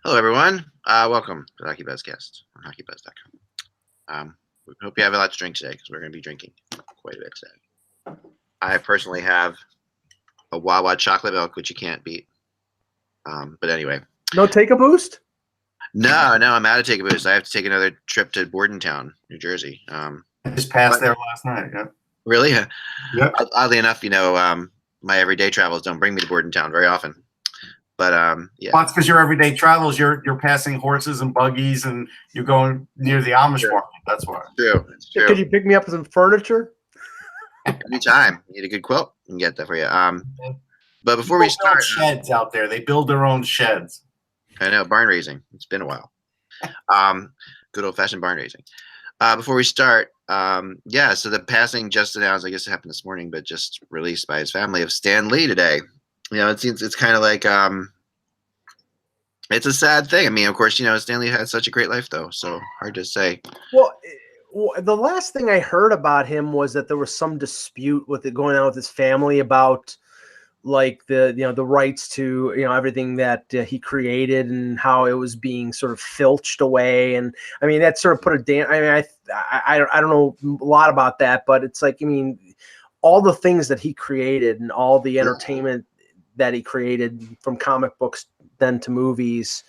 Hello, everyone. Welcome to the HockeyBuzzcast on HockeyBuzz.com. We hope you have a lot to drink today because we're going to be drinking quite a bit today. I personally have a Wawa chocolate milk, which you can't beat. But anyway. No take a boost? No, I'm out of take a boost. I have to take another trip to Bordentown, New Jersey. I just passed there last night. Yeah. Really? Yep. Oddly enough, my everyday travels don't bring me to Bordentown very often. But yeah. Well, it's because your everyday travels, you're passing horses and buggies, and you're going near the Amish market. That's why. It's true. Could you pick me up some furniture? Anytime. You need a good quilt, we can get that for you. But before we start, sheds out there. They build their own sheds. I know, barn raising. It's been a while. Good old fashioned barn raising. Before we start, so the passing just announced, I guess it happened this morning, but just released by his family, of Stan Lee today. It seems it's kind of like it's a sad thing. I mean, of course, Stan Lee had such a great life, though, so hard to say. Well, the last thing I heard about him was that there was some dispute with it going on with his family about like the rights to everything that he created and how it was being sort of filched away. And I mean, that sort of put a I don't know a lot about that, but it's like, I mean, all the things that he created and all the entertainment that he created, from comic books then to movies.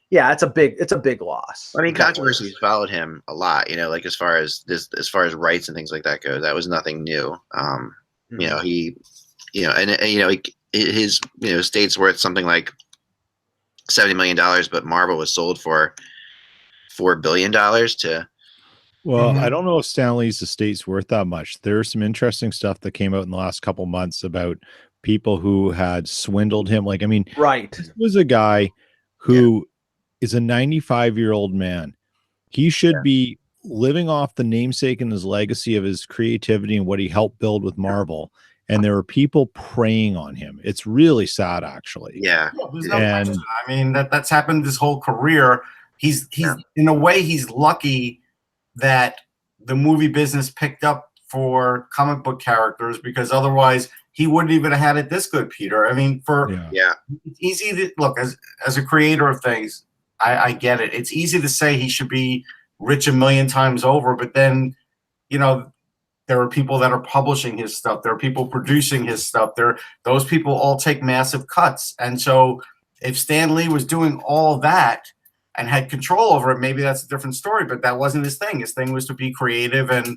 Yeah, it's a big loss. I mean, controversies followed him a lot, like as far as rights and things like that goes. That was nothing new. His estate's worth something like $70 million, but Marvel was sold for $4 billion to. Well, I don't know if Stan Lee's estate's worth that much. There's some interesting stuff that came out in the last couple months about people who had swindled him. Like, I mean, right. This was a guy who is a 95-year-old man. He should be living off the namesake and his legacy of his creativity and what he helped build with Marvel. And there are people preying on him. It's really sad, actually. Yeah. I mean, that's happened his whole career. He's in a way, he's lucky that the movie business picked up for comic book characters, because otherwise he wouldn't even have had it this good, Peter. I mean, it's easy to look as a creator of things. I get it. It's easy to say he should be rich a million times over, but then, there are people that are publishing his stuff. There are people producing his stuff. Those people all take massive cuts. And so if Stan Lee was doing all that and had control over it, maybe that's a different story, but that wasn't his thing. His thing was to be creative and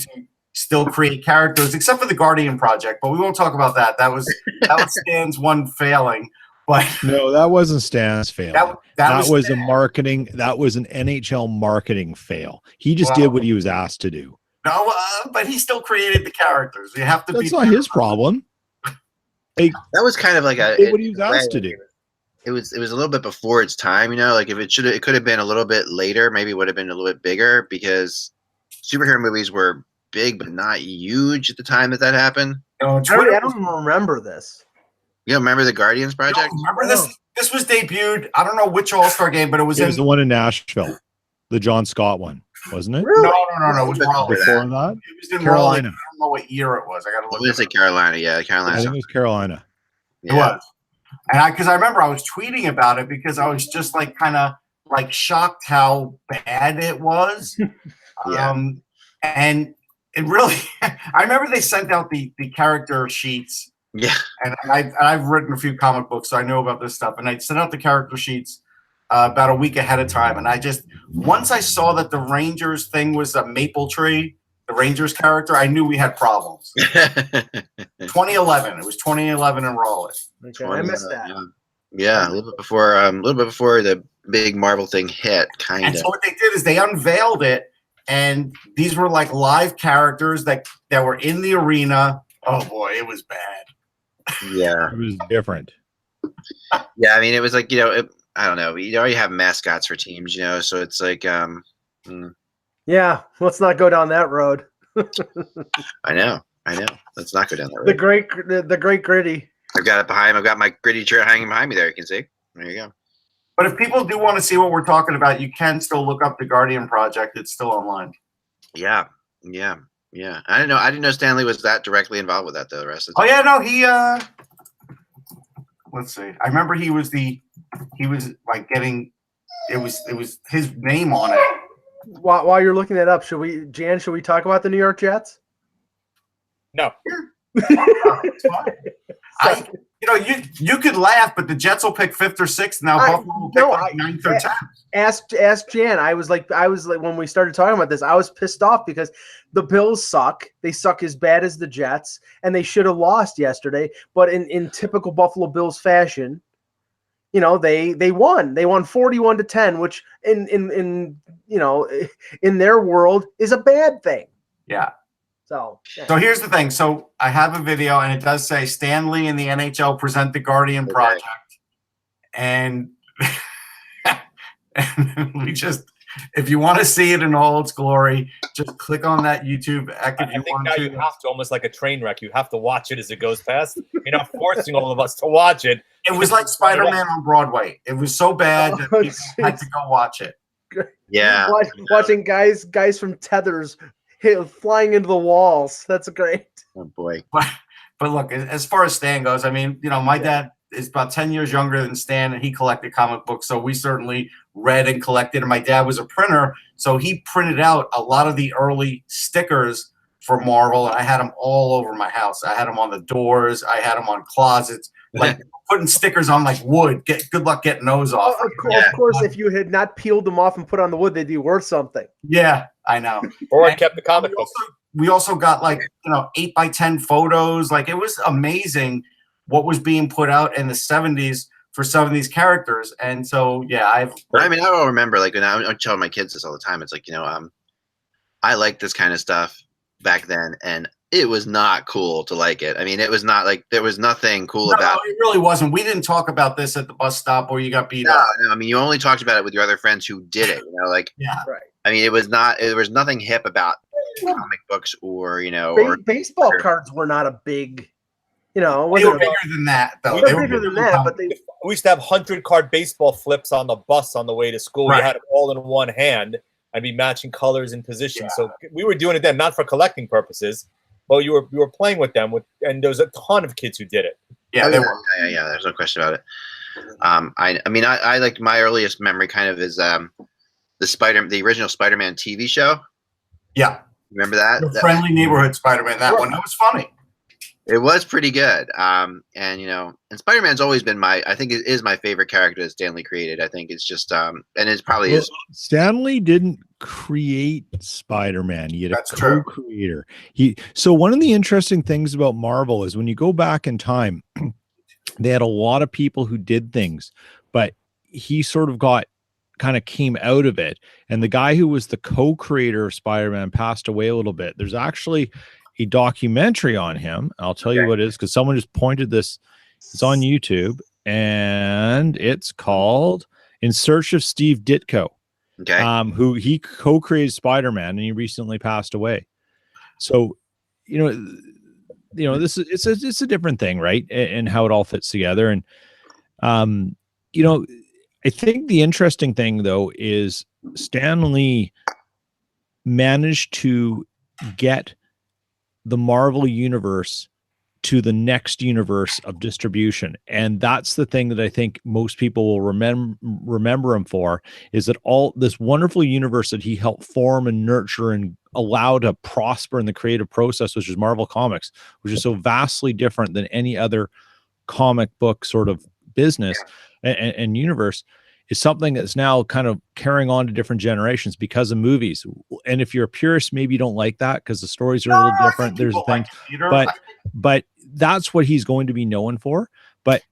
to still create characters, except for the Guardian project, but we won't talk about that. That was Stan's one failing. But no, that wasn't Stan's fail. That was Stan. That was an NHL marketing fail. He just did what he was asked to do. No, but he still created the characters. You have to. That's not his problem. That was kind of like what he was asked to do. It was a little bit before its time, like if it could have been a little bit later, maybe it would have been a little bit bigger, because superhero movies were big but not huge at the time that happened. I don't even remember this. You don't remember the Guardians project? Remember this? This was debuted. I don't know which All-Star game, but it was the one in Nashville, the John Scott one, wasn't it? Really? No. It was before that. It was in Carolina. I don't know what year it was. I got to look. I'm going to say Carolina. Yeah, Carolina. I think it was Carolina. It was. And because I remember I was tweeting about it because I was just like kind of like shocked how bad it was. And it really, I remember they sent out the character sheets. Yeah. And I've written a few comic books, so I know about this stuff. And I sent out the character sheets about a week ahead of time. And once I saw that the Rangers thing was a maple tree, the Rangers character, I knew we had problems. 2011. It was 2011 in Raleigh. Okay, I missed that. Yeah, a little bit before the big Marvel thing hit, kind of. And so what they did is they unveiled it, and these were like live characters that were in the arena. Oh boy, it was bad. Yeah, it was different. Yeah, I mean, it was like I don't know. You already have mascots for teams, so it's like Yeah, let's not go down that road. I know. Let's not go down that road. The great gritty. I've got it behind. I've got my gritty shirt hanging behind me there. You can see. There you go. But if people do want to see what we're talking about, you can still look up the Guardian Project. It's still online. Yeah. I didn't know Stan Lee was that directly involved with that, though. The rest of the time. Oh yeah, no, he. Let's see. I remember he he was like getting it was his name on it. While you're looking that up, should we talk about the New York Jets? No. It's fine. You could laugh, but the Jets will pick 5th or 6th now. Buffalo will pick 9th or 10th. Ask Jan. I was like when we started talking about this, I was pissed off because the Bills suck. They suck as bad as the Jets, and they should have lost yesterday. But in typical Buffalo Bills fashion, they won. They won 41-10, which in their world is a bad thing. Yeah. So here's the thing. So I have a video, and it does say Stan Lee and the NHL present the Guardian Project, and we just, if you want to see it in all its glory, just click on that YouTube. I think now you have to, almost like a train wreck. You have to watch it as it goes past. You're not forcing all of us to watch it. It was like Spider-Man on Broadway. It was so bad that people had to go watch it. Yeah, watching guys from Tethers flying into the walls. That's great. Oh boy. But look, as far as Stan goes, I mean, my dad is about 10 years younger than Stan, and he collected comic books. So we certainly read and collected. And my dad was a printer, so he printed out a lot of the early stickers for Marvel, and I had them all over my house. I had them on the doors. I had them on closets. Like putting stickers on like wood. Good luck getting those off. Of course, if you had not peeled them off and put on the wood, they'd be worth something. Yeah, I know. Or I kept the comic books. We also got 8x10 photos. Like, it was amazing what was being put out in the 70s for some of these characters. And so, yeah, I don't remember, and I tell my kids this all the time. It's like, I like this kind of stuff back then, and it was not cool to like it. I mean, it was not like there was nothing cool about it. It really wasn't. We didn't talk about this at the bus stop or you got beat up. No, I mean, you only talked about it with your other friends who did it. Yeah, right. I mean, there was nothing hip about comic books or baseball cards were not a big, they were bigger than that, though. They were bigger than that, but we used to have 100-card baseball flips on the bus on the way to school. Right. We had it all in one hand. I'd be matching colors and positions. Yeah. So we were doing it then, not for collecting purposes, but you were playing with them. And there was a ton of kids who did it. Yeah, yeah. There's no question about it. I like, my earliest memory kind of is the original Spider-Man TV show. Yeah, remember that? The Friendly Neighborhood Spider-Man. That one, that was funny. It was pretty good. And Spider-Man's always been I think it is my favorite character that Stan Lee created. I think it's just, and it probably is. Stan Lee didn't create Spider-Man. He had That's a co-creator. So one of the interesting things about Marvel is when you go back in time, they had a lot of people who did things, but he sort of kind of came out of it. And the guy who was the co-creator of Spider-Man passed away a little bit. There's actually a documentary on him. I'll tell you what it is, because someone just pointed this. It's on YouTube, and it's called In Search of Steve Ditko. Okay. Who he co-created Spider-Man, and he recently passed away. So, this is it's a different thing, right? And how it all fits together. And I think the interesting thing though is Stan Lee managed to get the Marvel universe to the next universe of distribution. And that's the thing that I think most people will remember him for, is that all this wonderful universe that he helped form and nurture and allow to prosper in the creative process, which is Marvel Comics, which is so vastly different than any other comic book sort of business and universe, is something that's now kind of carrying on to different generations because of movies. And if you're a purist, maybe you don't like that because the stories are a little different. There's a thing, but that's what he's going to be known for. But,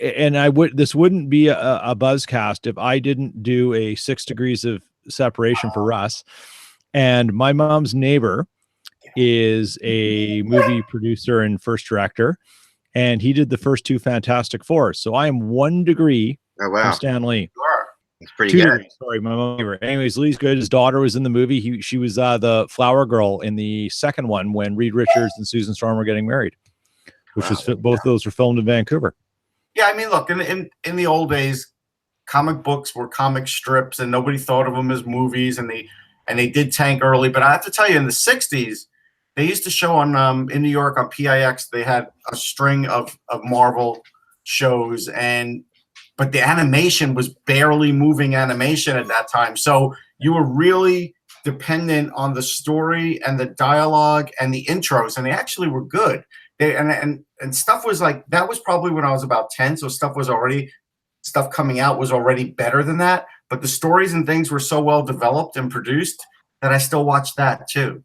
and this wouldn't be a buzzcast if I didn't do a 6 degrees of separation for Russ. And my mom's neighbor is a movie producer and first director, and he did the first 2 Fantastic Fours. So I am 1 degree from Stan Lee. It's pretty 2 good. degrees, sorry, my mom. Anyways, Lee's good. His daughter was in the movie. She was the flower girl in the second one when Reed Richards and Susan Storm were getting married, which was both of those were filmed in Vancouver. Yeah, I mean, look, in the old days, comic books were comic strips, and nobody thought of them as movies, and they did tank early. But I have to tell you, in the '60s, they used to show on in New York on PIX. They had a string of Marvel shows, and but the animation was barely moving animation at that time. So you were really dependent on the story and the dialogue and the intros, and they actually were good. And stuff was like, that was probably when I was about 10, so stuff coming out was already better than that. But the stories and things were so well developed and produced that I still watch that too.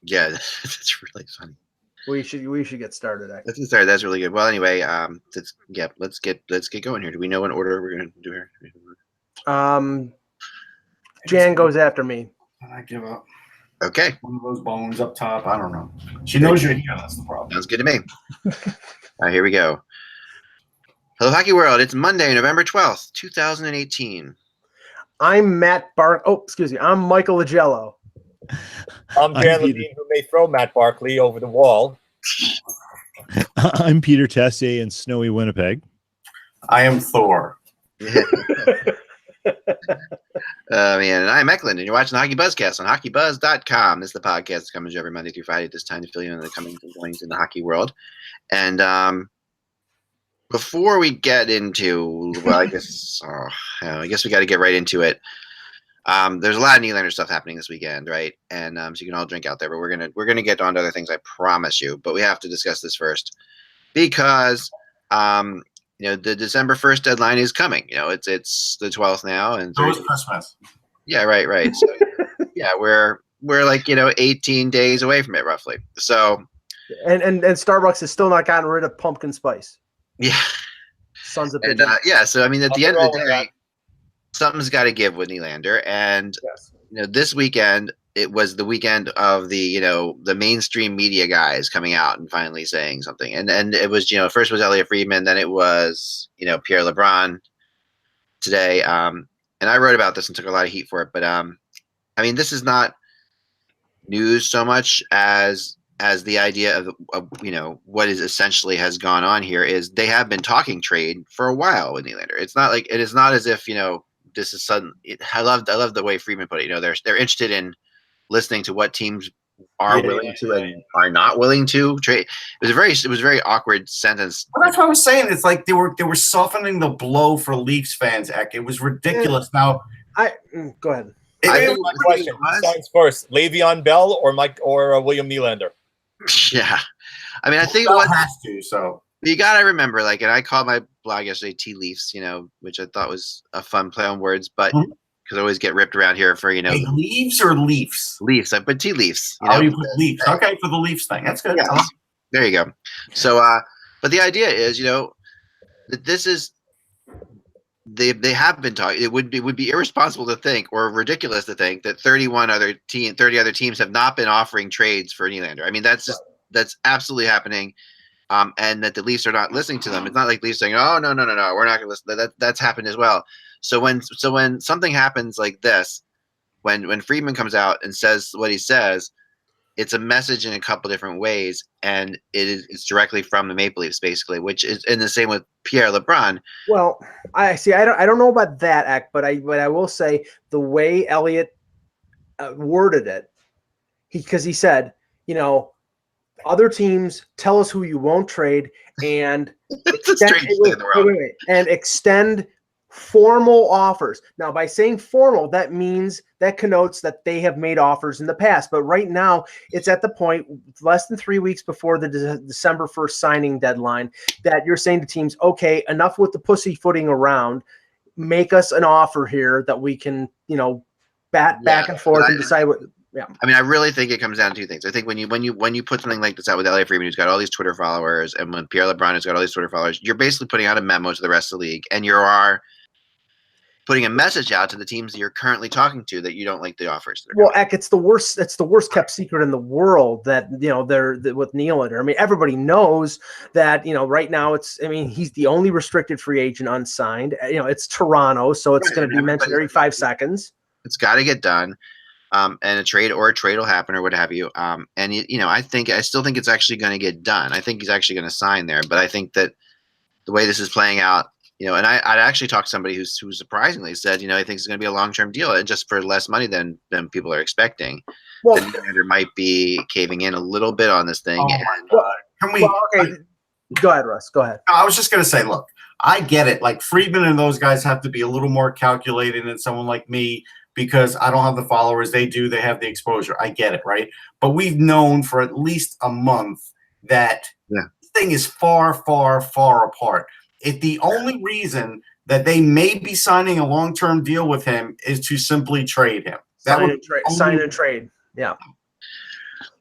Yeah, that's really funny. We should get started. Let's get started. That's really good. Well, anyway, let's get going here. Do we know what order we're going to do here? Jan goes after me. I give up. Okay. One of those bones up top. I don't know. She knows you're here. That's the problem. Sounds good to me. All right, here we go. Hello, Hockey World. It's Monday, November 12th, 2018. I'm I'm Michael Agello. I'm Dan Levine, who may throw Matt Barkley over the wall. I'm Peter Tessier in snowy Winnipeg. I am Thor. And I'm Eklund, and you're watching the HockeyBuzzcast on HockeyBuzz.com. This is the podcast that comes every Monday through Friday at this time to fill you in the comings and goings in the hockey world. And before we get into, well, I guess we got to get right into it. There's a lot of Nylander stuff happening this weekend, right? And so you can all drink out there, but we're gonna get on to other things, I promise you. But we have to discuss this first because the December 1st deadline is coming. It's the 12th now, and so it's Christmas. Yeah, right. So yeah, we're like 18 days away from it, roughly. So and Starbucks has still not gotten rid of pumpkin spice. Yeah, Sons of bitches. Yeah. So I mean, at the end of the day, something's got to give with Nylander, and yes. This weekend it was the weekend of the mainstream media guys coming out and finally saying something, and it was first was Elliot Friedman, then it was Pierre LeBrun today, and I wrote about this and took a lot of heat for it, but I mean, this is not news so much as the idea of what is essentially has gone on here is they have been talking trade for a while with Nylander. It is not as if this is sudden. I love the way Friedman put it. They're interested in listening to what teams are willing to and are not willing to trade. It was a very awkward sentence. Well, that's what I was saying. It's like they were softening the blow for Leafs fans. Eck. It was ridiculous. Now, go ahead. Question: who signs first, Le'Veon Bell or William Nylander? Yeah, I mean, I think Bell has to. So you gotta remember, and I called my blog yesterday Tea Leafs, which I thought was a fun play on words, but because I always get ripped around here for Leaves or Leafs. Leafs, I put Tea Leafs. You put Leafs. Okay, for the Leafs thing, that's good. Yeah. There you go. So, but the idea is, that this is. They have been talking. It would be irresponsible to think, or ridiculous to think, that 30 other teams have not been offering trades for Nylander. I mean, that's absolutely happening, and that the Leafs are not listening to them. It's not like Leafs saying, "Oh no, we're not going to listen." That's happened as well. So when something happens like this, when Friedman comes out and says what he says, it's a message in a couple different ways, and it's directly from the Maple Leafs, basically, which is in the same with Pierre LeBrun. Well, I don't know about that act, but I will say the way Elliot worded it, because he said, other teams tell us who you won't trade and extend formal offers. Now, by saying formal, that means that connotes that they have made offers in the past. But right now, it's at the point less than 3 weeks before the December 1st signing deadline that you're saying to teams, okay, enough with the pussyfooting around. Make us an offer here that we can, bat back and forth and decide what. Yeah. I mean, I really think it comes down to two things. I think when you put something like this out with Elliot Friedman, who's got all these Twitter followers, and when Pierre LeBrun has got all these Twitter followers, you're basically putting out a memo to the rest of the league, and you are putting a message out to the teams that you're currently talking to that you don't like the offers. Well, Eck, it's the worst kept secret in the world that they're with Nylander. I mean, everybody knows that right now he's the only restricted free agent unsigned. It's Toronto, so it's going to be mentioned every 5 seconds. It's got to get done. And a trade will happen or what have you. And I still think it's actually going to get done. I think he's actually going to sign there, but I think that the way this is playing out, and I'd actually talked to somebody who surprisingly said, he thinks it's going to be a long-term deal and just for less money than people are expecting. Well, the Nylander might be caving in a little bit on this thing. Oh my God. Go ahead, Russ. Go ahead. I was just going to say, look, I get it. Like Friedman and those guys have to be a little more calculated than someone like me because I don't have the followers. They do. They have the exposure. I get it, right? But we've known for at least a month that this thing is far, far, far apart. The only reason that they may be signing a long-term deal with him is to simply trade him. Sign and trade. Yeah.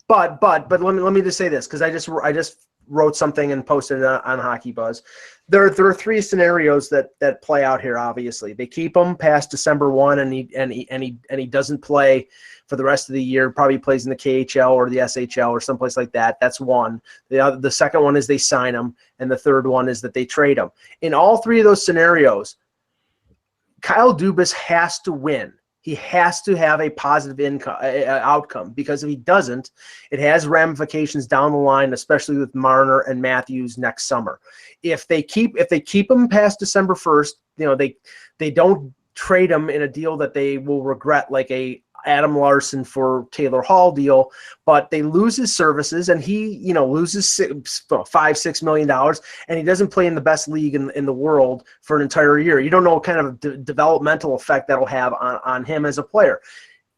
But let me just say this because I just wrote something and posted it on Hockey Buzz. There are three scenarios that play out here. Obviously, they keep him past December 1, and he doesn't play for the rest of the year. Probably plays in the KHL or the SHL or someplace like that. That's one. The second one is they sign him, and the third one is that they trade him. In all three of those scenarios, Kyle Dubas has to win. He has to have a positive outcome because if he doesn't, it has ramifications down the line, especially with Marner and Matthews next summer. If they keep him past December 1st, they don't trade him in a deal that they will regret, like a Adam Larson for Taylor Hall deal, but they lose his services and he, loses $5-6 million and he doesn't play in the best league in the world for an entire year. You don't know what kind of developmental effect that'll have on him as a player.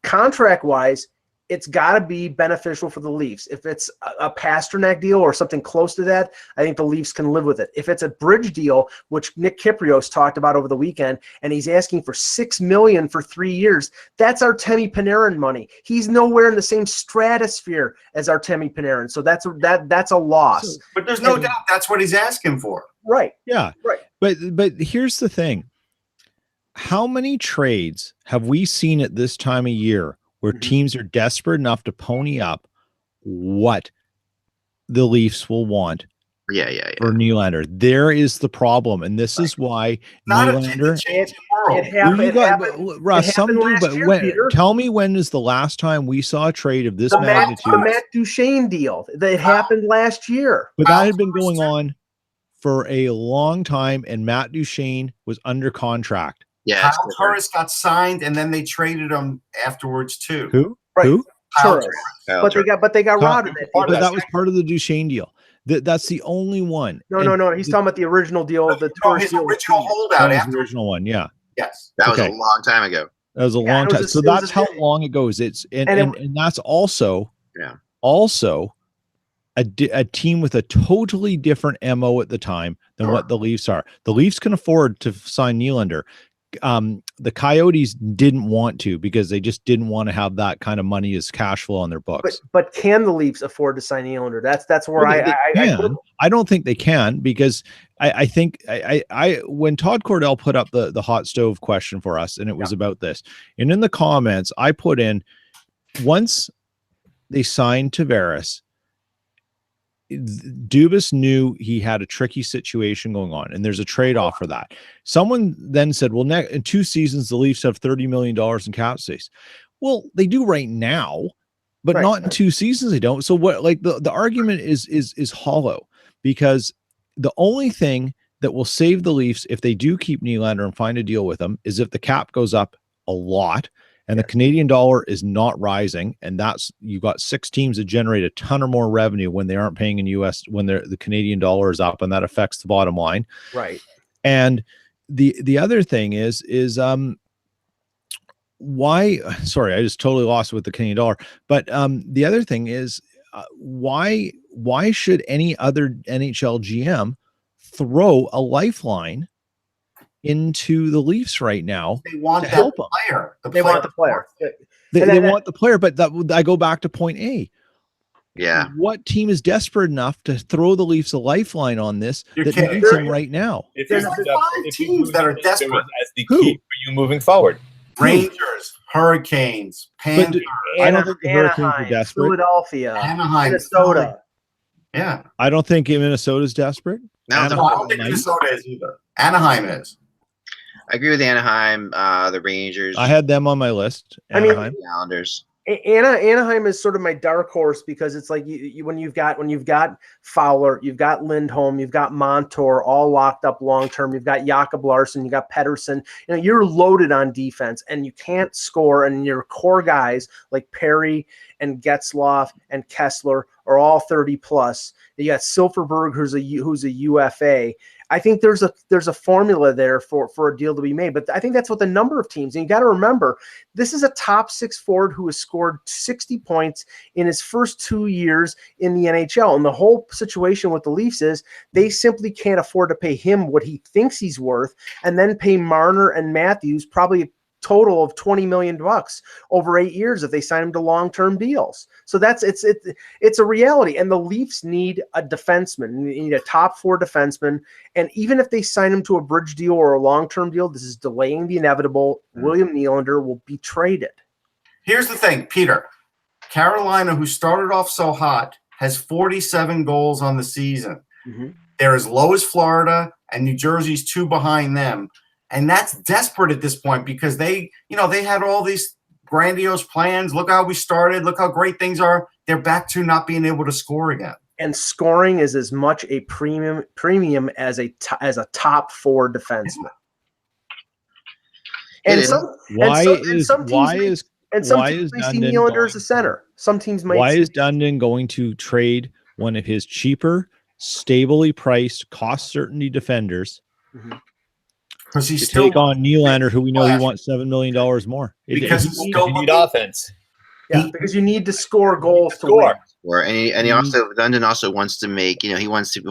Contract wise, it's got to be beneficial for the Leafs. If it's a Pasternak deal or something close to that, I think the Leafs can live with it. If it's a bridge deal, which Nick Kyprios talked about over the weekend, and he's asking for $6 million for 3 years, that's Artemi Panarin money. He's nowhere in the same stratosphere as Artemi Panarin, so that's a loss. But there's no doubt that's what he's asking for. Right. Yeah. Right. But here's the thing: how many trades have we seen at this time of year where teams are desperate enough to pony up what the Leafs will want for Nylander? There is the problem, and this is why Nylander. Russ, tell me when is the last time we saw a trade of this magnitude? The Matt Duchene deal that happened last year. But that had been going on for a long time, and Matt Duchene was under contract. Yeah, Kyle Turris got signed, and then they traded him afterwards too. Who? Right. Who? Turris. But they got routed. But that was part of the Duchene deal. That's the only one. No. He's talking about the original deal. The Turris deal. Original holdout. The original one. Yeah. Yes. That was a long time ago. That was a long time. So that's how long it goes. It's and that's also a team with a totally different MO at the time than what the Leafs are. The Leafs can afford to sign Nylander. The Coyotes didn't want to because they just didn't want to have that kind of money as cash flow on their books. But can the Leafs afford to sign Nylander? That's where I don't think they can because I think when Todd Cordell put up the hot stove question for us, and it was about this, and in the comments I put in, once they signed Tavares, Dubas knew he had a tricky situation going on, and there's a trade-off for that. Someone then said, well, in 2 seasons, the Leafs have $30 million in cap space. Well, they do right now, but not in 2 seasons they don't. So what, like the argument is hollow, because the only thing that will save the Leafs if they do keep Nylander and find a deal with them is if the cap goes up a lot and the Canadian dollar is not rising, and that's, you've got 6 teams that generate a ton or more revenue when they aren't paying in US, when the Canadian dollar is up, and that affects the bottom line. Right. And the other thing is why, sorry, I just totally lost with the Canadian dollar. But the other thing is why should any other NHL GM throw a lifeline into the Leafs right now? They want to help the player. They want the player. They want the player, but I go back to point A. Yeah. What team is desperate enough to throw the Leafs a lifeline on this that needs him right now? There's 5 teams that are desperate. As the key for you moving forward. Rangers, Hurricanes, Panthers. I don't think the Hurricanes are desperate. Philadelphia, Anaheim, Minnesota. Yeah. I don't think Minnesota's desperate. No, I don't think Minnesota is either. Anaheim is. I agree with Anaheim, the Rangers. I had them on my list. Anaheim. I mean, the Islanders. Anaheim is sort of my dark horse because it's like when you've got Fowler, you've got Lindholm, you've got Montour all locked up long term. You've got Jakob Larson, you got Pettersson. You know, you're loaded on defense, and you can't score. And your core guys like Perry and Getzlaf and Kessler are all 30 plus. You got Silverberg, who's a UFA. I think there's a formula there for a deal to be made, but I think that's what the number of teams. And you got to remember, this is a top 6 forward who has scored 60 points in his first 2 years in the NHL. And the whole situation with the Leafs is they simply can't afford to pay him what he thinks he's worth, and then pay Marner and Matthews probably a total of $20 million over 8 years if they sign him to long-term deals. So it's a reality. And the Leafs need a defenseman. They need a top 4 defenseman. And even if they sign him to a bridge deal or a long-term deal, this is delaying the inevitable. William Nylander will be traded. Here's the thing, Peter. Carolina, who started off so hot, has 47 goals on the season. Mm-hmm. They're as low as Florida, and New Jersey's 2 behind them. And that's desperate at this point because they had all these grandiose plans. Look how we started. Look how great things are. They're back to not being able to score again. And scoring is as much a premium as a top 4 defenseman. And some teams may see Nylander as a center. Some teams might. Why is Dundon going to trade one of his cheaper, stably priced, cost certainty defenders? Mm-hmm. Because he's to still take on Nylander, who we know he wants $7 million more. Because you need offense. Yeah, because you need to score goals to score. win. And he also Dundon also wants to make he wants to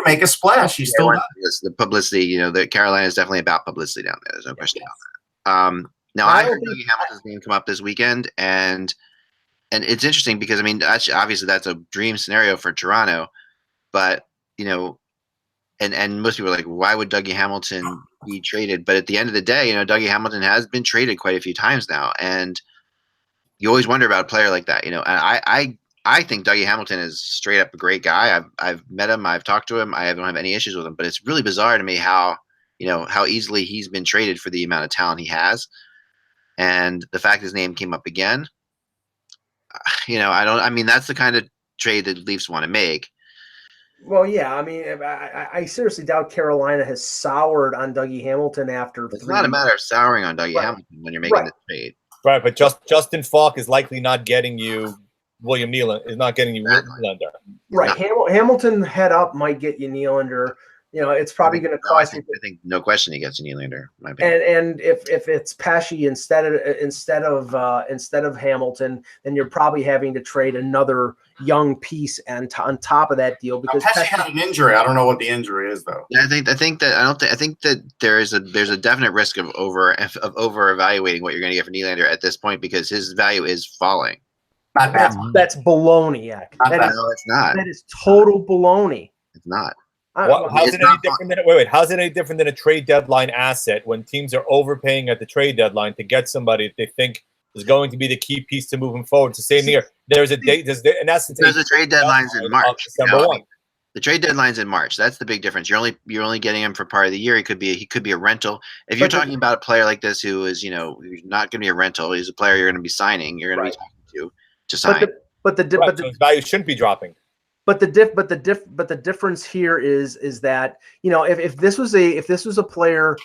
make a splash. He still does. The publicity. The Carolina is definitely about publicity down there. There's no question about that. Now I heard Dougie Hamilton's name come up this weekend, and it's interesting because obviously that's a dream scenario for Toronto, but and most people are like, why would Dougie Hamilton be traded? But at the end of the day, Dougie Hamilton has been traded quite a few times now, and you always wonder about a player like that. And I think Dougie Hamilton is straight up a great guy. I've met him, I've talked to him, I don't have any issues with him. But it's really bizarre to me how easily he's been traded for the amount of talent he has, and the fact his name came up again. That's the kind of trade that the Leafs want to make. Well, yeah, I seriously doubt Carolina has soured on Dougie Hamilton after. It's not a matter of souring on Dougie Hamilton when you're making the trade. Right, but Justin Falk is likely not getting you William Nylander. Is not getting you Nylander. Right, Hamilton head up might get you Nylander. It's probably going to cost you. I think no question he gets a Nylander. And if it's Pesce instead of Hamilton, then you're probably having to trade another young piece on top of that deal because Pesce had an injury. I don't know what the injury is though. I think that there's a definite risk of over evaluating what you're going to get for Nylander at this point because his value is falling. That's baloney. No, it's not. That is total baloney. It's not. How's it any different than a trade deadline asset when teams are overpaying at the trade deadline to get somebody that they think is going to be the key piece to moving forward? To say there's a date. There's a trade deadline's in March. December 1. The trade deadline's in March. That's the big difference. You're only getting him for part of the year. He could be a rental. If you're talking about a player like this who is who's not going to be a rental, he's a player you're going to be signing. You're going to be talking to sign. But so his value shouldn't be dropping. But the difference here is that if this was a player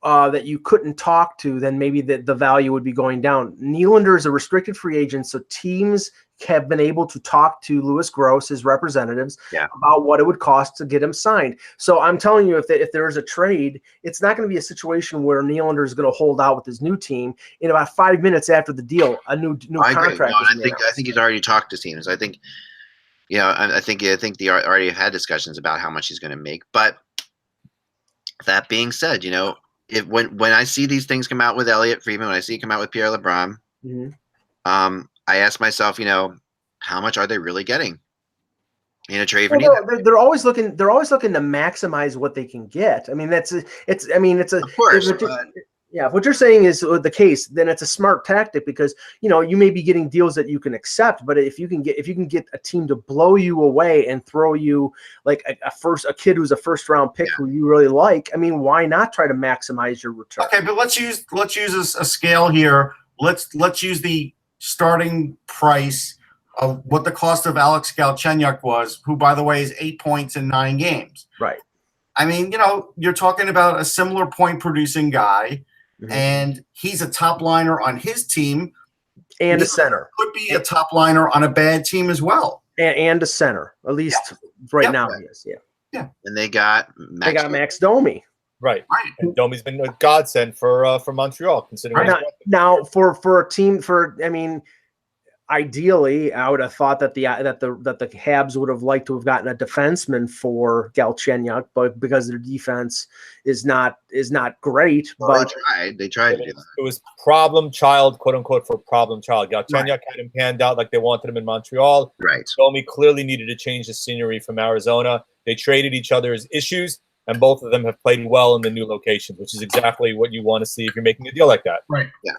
that you couldn't talk to, then maybe the value would be going down. Nylander is a restricted free agent, so teams have been able to talk to Louis Gross, his representatives, about what it would cost to get him signed. So I'm telling you, if there's a trade, it's not going to be a situation where Nylander is going to hold out with his new team. In about 5 minutes after the deal, a new contract. I think he's already talked to teams. I think. I think they already have had discussions about how much he's going to make. But that being said, when I see these things come out with Elliott Friedman, when I see it come out with Pierre LeBrun, I ask myself, how much are they really getting in a trade for Nylander? They're always looking to maximize what they can get. Of course. If what you're saying is the case, then it's a smart tactic because you may be getting deals that you can accept, but if you can get a team to blow you away and throw you like a kid who's a first round pick who you really like, why not try to maximize your return? Okay, but let's use a scale here. Let's use the starting price of what the cost of Alex Galchenyuk was, who by the way is 8 points in 9 games. Right. You're talking about a similar point producing guy. Mm-hmm. And he's a top liner on his team, and a center. Could be a top liner on a bad team as well. and a center, at least right now. He is. Yeah. And they got Max Domi. Right. And Domi's been a godsend for Montreal, considering now for a team ideally, I would have thought that the Habs would have liked to have gotten a defenseman for Galchenyuk, but because their defense is not great. Well, but they tried to do that. It was problem child, quote unquote, for problem child. Galchenyuk had him panned out like they wanted him in Montreal. Right. Domi clearly needed to change the scenery from Arizona. They traded each other's issues, and both of them have played well in the new locations, which is exactly what you want to see if you're making a deal like that. Right. Yeah.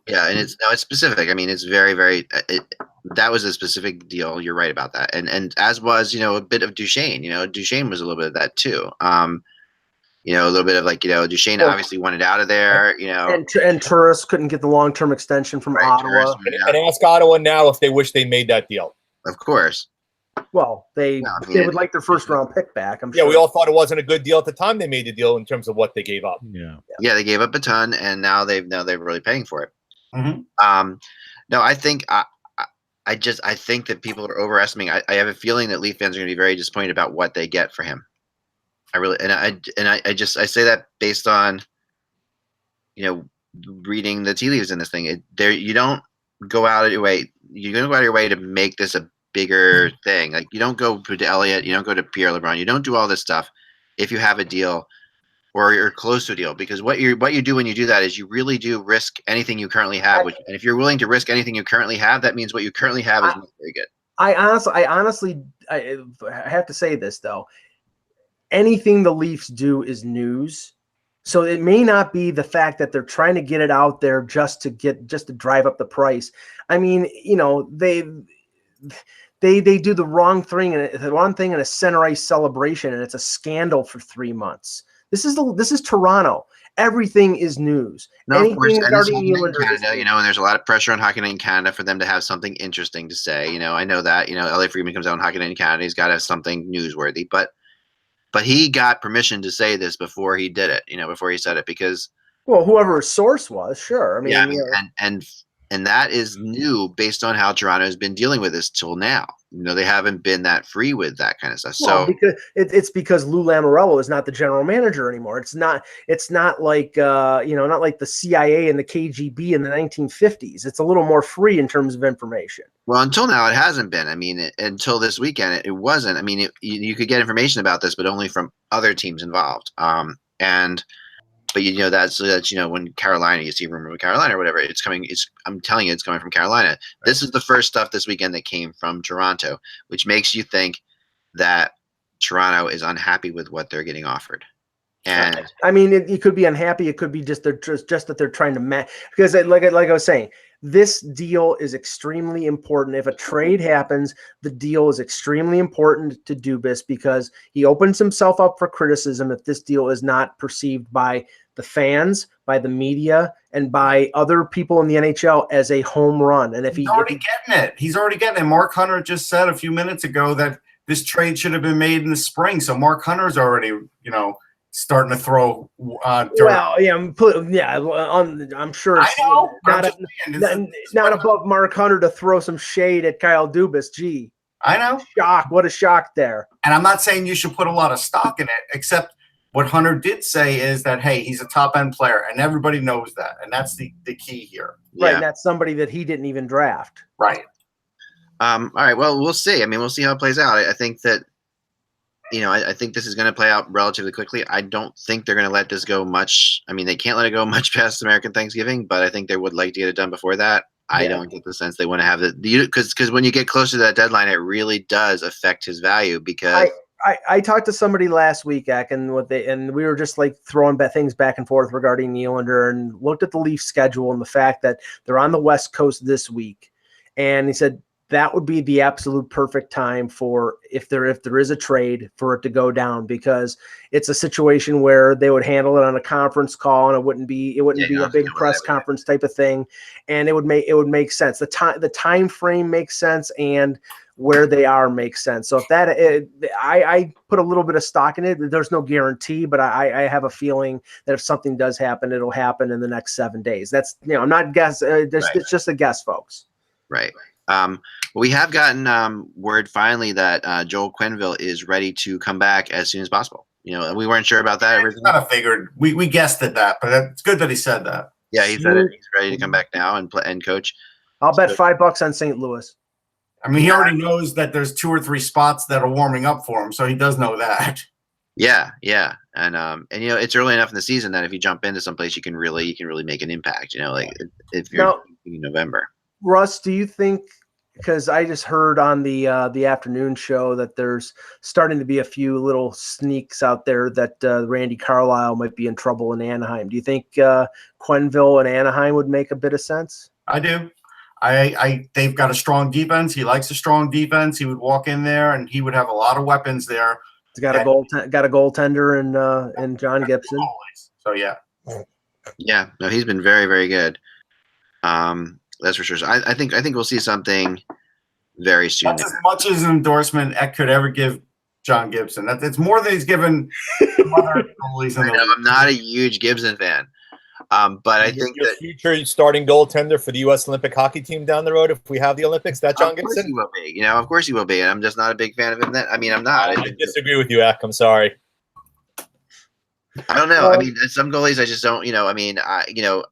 Yeah, and it's specific. I mean, it's very, very. That was a specific deal. You're right about that, and as was a bit of Duchesne. Duchesne was a little bit of that too. A little bit of Duchesne obviously wanted out of there. And Turris couldn't get the long-term extension from Ottawa. And ask Ottawa now if they wish they made that deal. Of course. Well, they would like their first-round pick back. I'm sure. Yeah, we all thought it wasn't a good deal at the time they made the deal in terms of what they gave up. Yeah, they gave up a ton, and now they're really paying for it. Mm-hmm. No, I think I think that people are overestimating. I have a feeling that Leaf fans are going to be very disappointed about what they get for him. I really I say that based on reading the tea leaves in this thing. You don't go out of your way. You're going to go out of your way to make this a bigger thing. Like, you don't go to Elliott, you don't go to Pierre LeBrun, you don't do all this stuff if you have a deal or you're close to a deal, because what you do when you do that is you really do risk anything you currently have. And if you're willing to risk anything you currently have, that means what you currently have is not very good. I honestly have to say this though. Anything the Leafs do is news. So it may not be the fact that they're trying to get it out there just to drive up the price. I mean, they do the wrong thing in a center ice celebration, and it's a scandal for 3 months. This is Toronto. Everything is news. No, of course, and it's Canada, and there's a lot of pressure on Hockey Night in Canada for them to have something interesting to say. I know that. LA Freeman comes out on Hockey Night in Canada. He's got to have something newsworthy, but he got permission to say this before he did it. Before he said it, because whoever his source was, sure. And that is new based on how Toronto has been dealing with this till now. They haven't been that free with that kind of stuff. Well, because because Lou Lamoriello is not the general manager anymore. It's not like not like the CIA and the KGB in the 1950s. It's a little more free in terms of information. Well, until now it hasn't been. I mean, until this weekend it wasn't. I mean, you could get information about this, but only from other teams involved. But that's when Carolina, you see a rumor of Carolina or whatever, it's coming. I'm telling you, it's coming from Carolina. Right. This is the first stuff this weekend that came from Toronto, which makes you think that Toronto is unhappy with what they're getting offered. And I mean, it could be unhappy. It could be just that they're trying to match, because like I was saying, this deal is extremely important. If a trade happens, the deal is extremely important to Dubas, because he opens himself up for criticism if this deal is not perceived by the fans, by the media, and by other people in the NHL as a home run. And he's already getting it. Mark Hunter just said a few minutes ago that this trade should have been made in the spring. So Mark Hunter's already, starting to throw dirt. Well, I'm sure it's not above Mark Hunter to throw some shade at Kyle Dubas. Gee, I know. What a shock there. And I'm not saying you should put a lot of stock in it, except what Hunter did say is that, hey, he's a top-end player, and everybody knows that, and that's the key here. Right, and that's somebody that he didn't even draft. Right. All right, well, we'll see. I mean, we'll see how it plays out. I think that I think this is going to play out relatively quickly. I don't think they're going to let this go much. I mean, they can't let it go much past American Thanksgiving, but I think they would like to get it done before that. I don't get the sense they want to have it, because when you get closer to that deadline, it really does affect his value. Because I talked to somebody last week, and we were just like throwing things back and forth regarding Nylander, and looked at the Leafs schedule and the fact that they're on the West Coast this week, and he said that would be the absolute perfect time for if there is a trade for it to go down, because it's a situation where they would handle it on a conference call, and it wouldn't be a big press conference type of thing, and it would make sense. The time frame makes sense, and where they are makes sense. So if I put a little bit of stock in it. There's no guarantee, but I have a feeling that if something does happen, it'll happen in the next 7 days. That's I'm not guessing. It's just a guess, folks. Right. We have gotten word finally that Joel Quenneville is ready to come back as soon as possible. We weren't sure about that originally. Kind of figured. We guessed at that, but it's good that he said that. Yeah, he said it. He's ready to come back now and play and coach. I'll bet $5 on St. Louis. I mean, he already knows that there's 2 or 3 spots that are warming up for him, so he does know that. Yeah, and it's early enough in the season that if you jump into someplace, you can really make an impact. Like if you're in November. Russ, do you think? Because I just heard on the afternoon show that there's starting to be a few little sneaks out there that Randy Carlyle might be in trouble in Anaheim. Do you think Quenneville and Anaheim would make a bit of sense? I do. They've got a strong defense. He likes a strong defense. He would walk in there and he would have a lot of weapons there. He's got a goaltender in John Gibson. So yeah. Yeah, no, he's been very, very good. That's for sure. So I think we'll see something very soon. That's as much as an endorsement Eck could ever give John Gibson. It's more than he's given other goalies in the league. I'm not a huge Gibson fan, but I think your that future starting goaltender for the U.S. Olympic hockey team down the road, if we have the Olympics, that John Gibson. He will be. Of course he will be. And I'm just not a big fan of him. I'm not. I disagree with you, Eck. I'm sorry. I don't know. Some goalies I just don't. I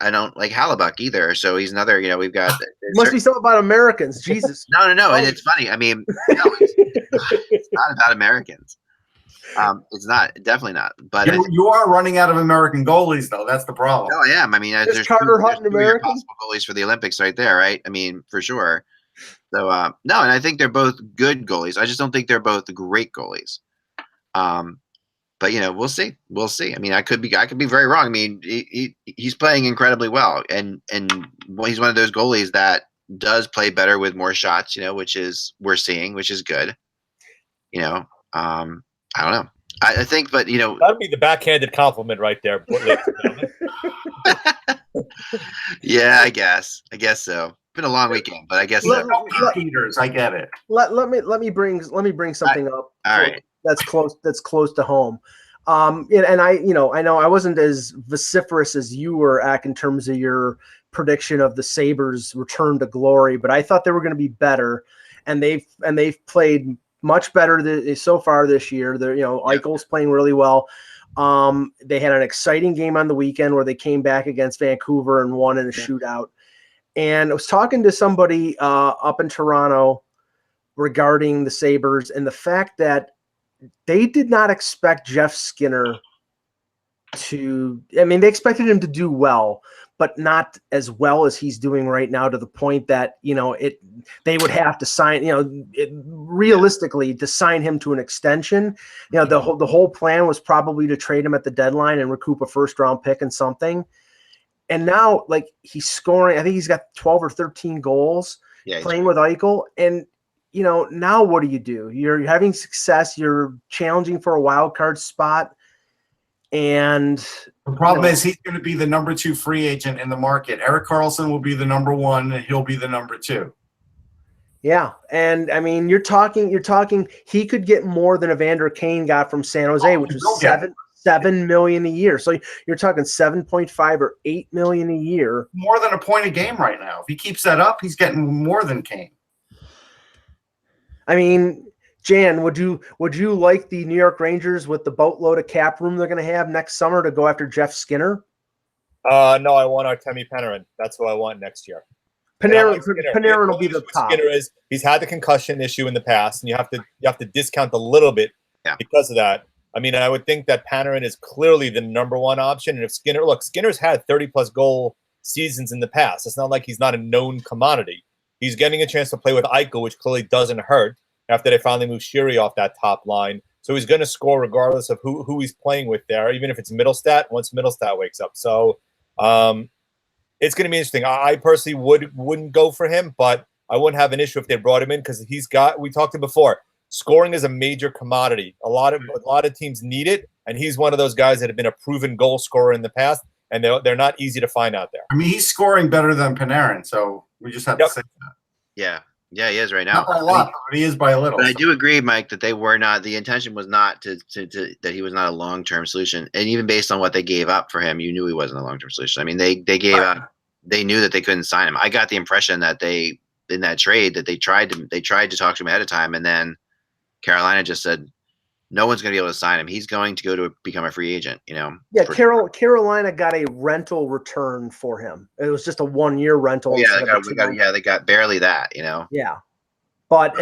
don't like Hallebuck either. So he's another. We've got. Must be something about Americans. Jesus. No. And it's funny. It's not about Americans. It's not. Definitely not. But you are running out of American goalies, though. That's the problem. No, I am. There's Carter two Hutton American possible goalies for the Olympics right there, right? For sure. So no, and I think they're both good goalies. I just don't think they're both great goalies. But we'll see. We'll see. I could be very wrong. He's playing incredibly well, and he's one of those goalies that does play better with more shots. Which we're seeing, which is good. I don't know. I think, but that'd be the backhanded compliment right there. Yeah, I guess so. It's been a long weekend, but I guess Peters, I get it. Let me bring something up. All right. That's close to home. And I know I wasn't as vociferous as you were, Ak, in terms of your prediction of the Sabres' return to glory, but I thought they were going to be better, and they've played much better so far this year. They're Eichel's playing really well. They had an exciting game on the weekend where they came back against Vancouver and won in a shootout. And I was talking to somebody up in Toronto regarding the Sabres and the fact that they did not expect Jeff Skinner they expected him to do well, but not as well as he's doing right now, to the point that, they would have to sign, realistically to sign him to an extension. The whole plan was probably to trade him at the deadline and recoup a first-round pick and something. And now, he's scoring, I think he's got 12 or 13 goals playing with Eichel. And, now what do? You're having success. You're challenging for a wild card spot. And the problem is he's going to be the number 2 free agent in the market. Erik Karlsson will be the number 1, and he'll be the number 2. Yeah, and you're talking. He could get more than Evander Kane got from San Jose, which was $7 million a year. So you're talking 7.5 or $8 million a year. More than a point a game right now. If he keeps that up, he's getting more than Kane. Jan, would you like the New York Rangers with the boatload of cap room they're going to have next summer to go after Jeff Skinner? No, I want Artemi Panarin. That's who I want next year. Panarin will be the top. He's had the concussion issue in the past, and you have to discount a little bit because of that. I would think that Panarin is clearly the number 1 option. And if Skinner's had 30+ goal seasons in the past. It's not like he's not a known commodity. He's getting a chance to play with Eichel, which clearly doesn't hurt after they finally moved Sheary off that top line. So he's going to score regardless of who he's playing with there, even if it's Middlestat, once Middlestat wakes up. So it's going to be interesting. I personally wouldn't go for him, but I wouldn't have an issue if they brought him in, because we talked to before, scoring is a major commodity. A lot of teams need it, and he's one of those guys that have been a proven goal scorer in the past, and they're not easy to find out there. He's scoring better than Panarin, so we just have to say that. Yeah, he is right now. Not by a lot, but he is by a little. But I do agree, Mike, that they were not. The intention was not that he was not a long-term solution, and even based on what they gave up for him, you knew he wasn't a long-term solution. They gave up. They knew that they couldn't sign him. I got the impression that they in that trade that they tried to talk to him ahead of time, and then Carolina just said no one's going to be able to sign him. He's going to go to become a free agent. Yeah, Carolina got a rental return for him. It was just a 1-year rental. They got barely that. Yeah, but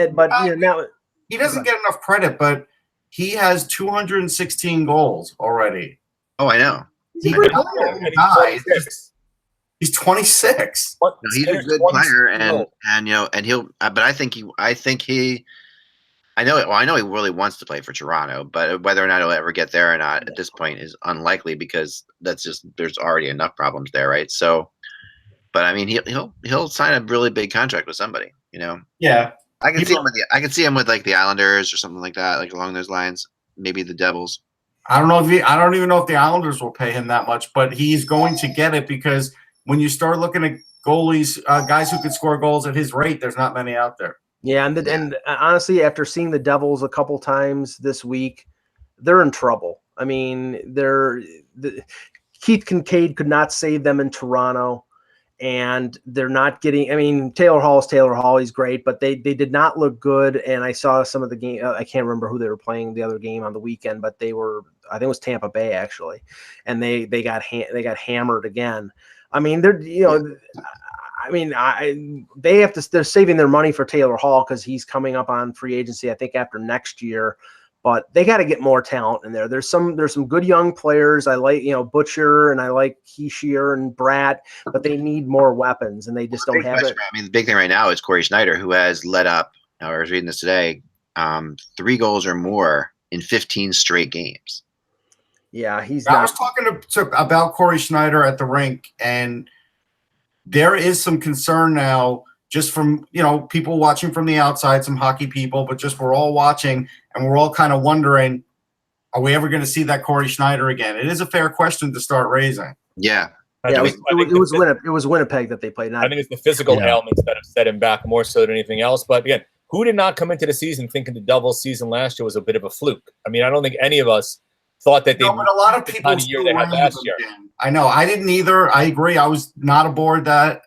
now he doesn't get enough credit, but he has 216 goals already. Oh, I know. He's 26. No, he's a good player, and he'll. But I know he really wants to play for Toronto, but whether or not he'll ever get there or not at this point is unlikely because there's already enough problems there, right? So, but I mean, he'll sign a really big contract with somebody, Yeah, I can see him with like the Islanders or something like that, like along those lines. Maybe the Devils. I don't even know if the Islanders will pay him that much, but he's going to get it because when you start looking at goalies, guys who can score goals at his rate, there's not many out there. Yeah, and honestly, after seeing the Devils a couple times this week, they're in trouble. I mean, Keith Kincaid could not save them in Toronto, and they're not getting. I mean, Taylor Hall is Taylor Hall; he's great, but they did not look good. And I saw some of the game. I can't remember who they were playing the other game on the weekend, but they were. I think it was Tampa Bay actually, and they got hammered again. I mean, they're they're saving their money for Taylor Hall because he's coming up on free agency, I think, after next year. But they got to get more talent in there. There's some good young players. I like, Butcher, and I like Heishier and Bratt, but they need more weapons, and they just don't have it. I mean, the big thing right now is Corey Schneider, who has led up. I was reading this today, 3 goals or more in 15 straight games. Yeah, I was talking about Corey Schneider at the rink, and there is some concern now just from, people watching from the outside, some hockey people, but just we're all watching and we're all kind of wondering, are we ever going to see that Corey Schneider again? It is a fair question to start raising. Yeah. It was Winnipeg that they played. I think it's the physical ailments that have set him back more so than anything else. But again, who did not come into the season thinking the Devils season last year was a bit of a fluke? I mean, I don't think any of us thought that they. No, but a lot of people year they had last year. I know. I didn't either. I agree. I was not aboard that.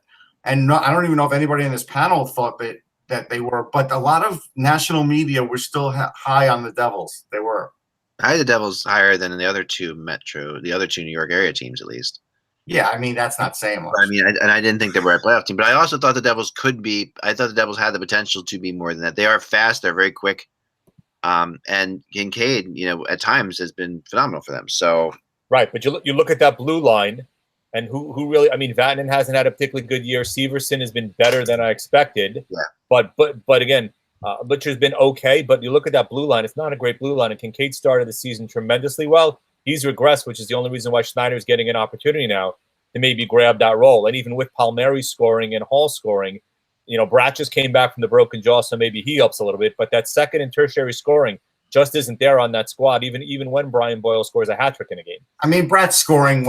And I don't even know if anybody in this panel thought that they were, but a lot of national media were still high on the Devils. They were. I had the Devils higher than the other two New York area teams, at least. Yeah, I mean, that's not saying much. I mean, I didn't think they were a playoff team, but I also thought the Devils could be. I thought the Devils had the potential to be more than that. They are fast. They're very quick. And Kincaid, at times has been phenomenal for them. So right, but you look at that blue line. And who really? I mean, Vatanen hasn't had a particularly good year. Severson has been better than I expected. Yeah. But again, Butcher's been okay. But you look at that blue line; it's not a great blue line. And Kincaid started the season tremendously well. He's regressed, which is the only reason why Schneider's getting an opportunity now to maybe grab that role. And even with Palmieri scoring and Hall scoring, Bratt just came back from the broken jaw, so maybe he helps a little bit. But that second and tertiary scoring just isn't there on that squad, even when Brian Boyle scores a hat trick in a game. I mean, Bratt's scoring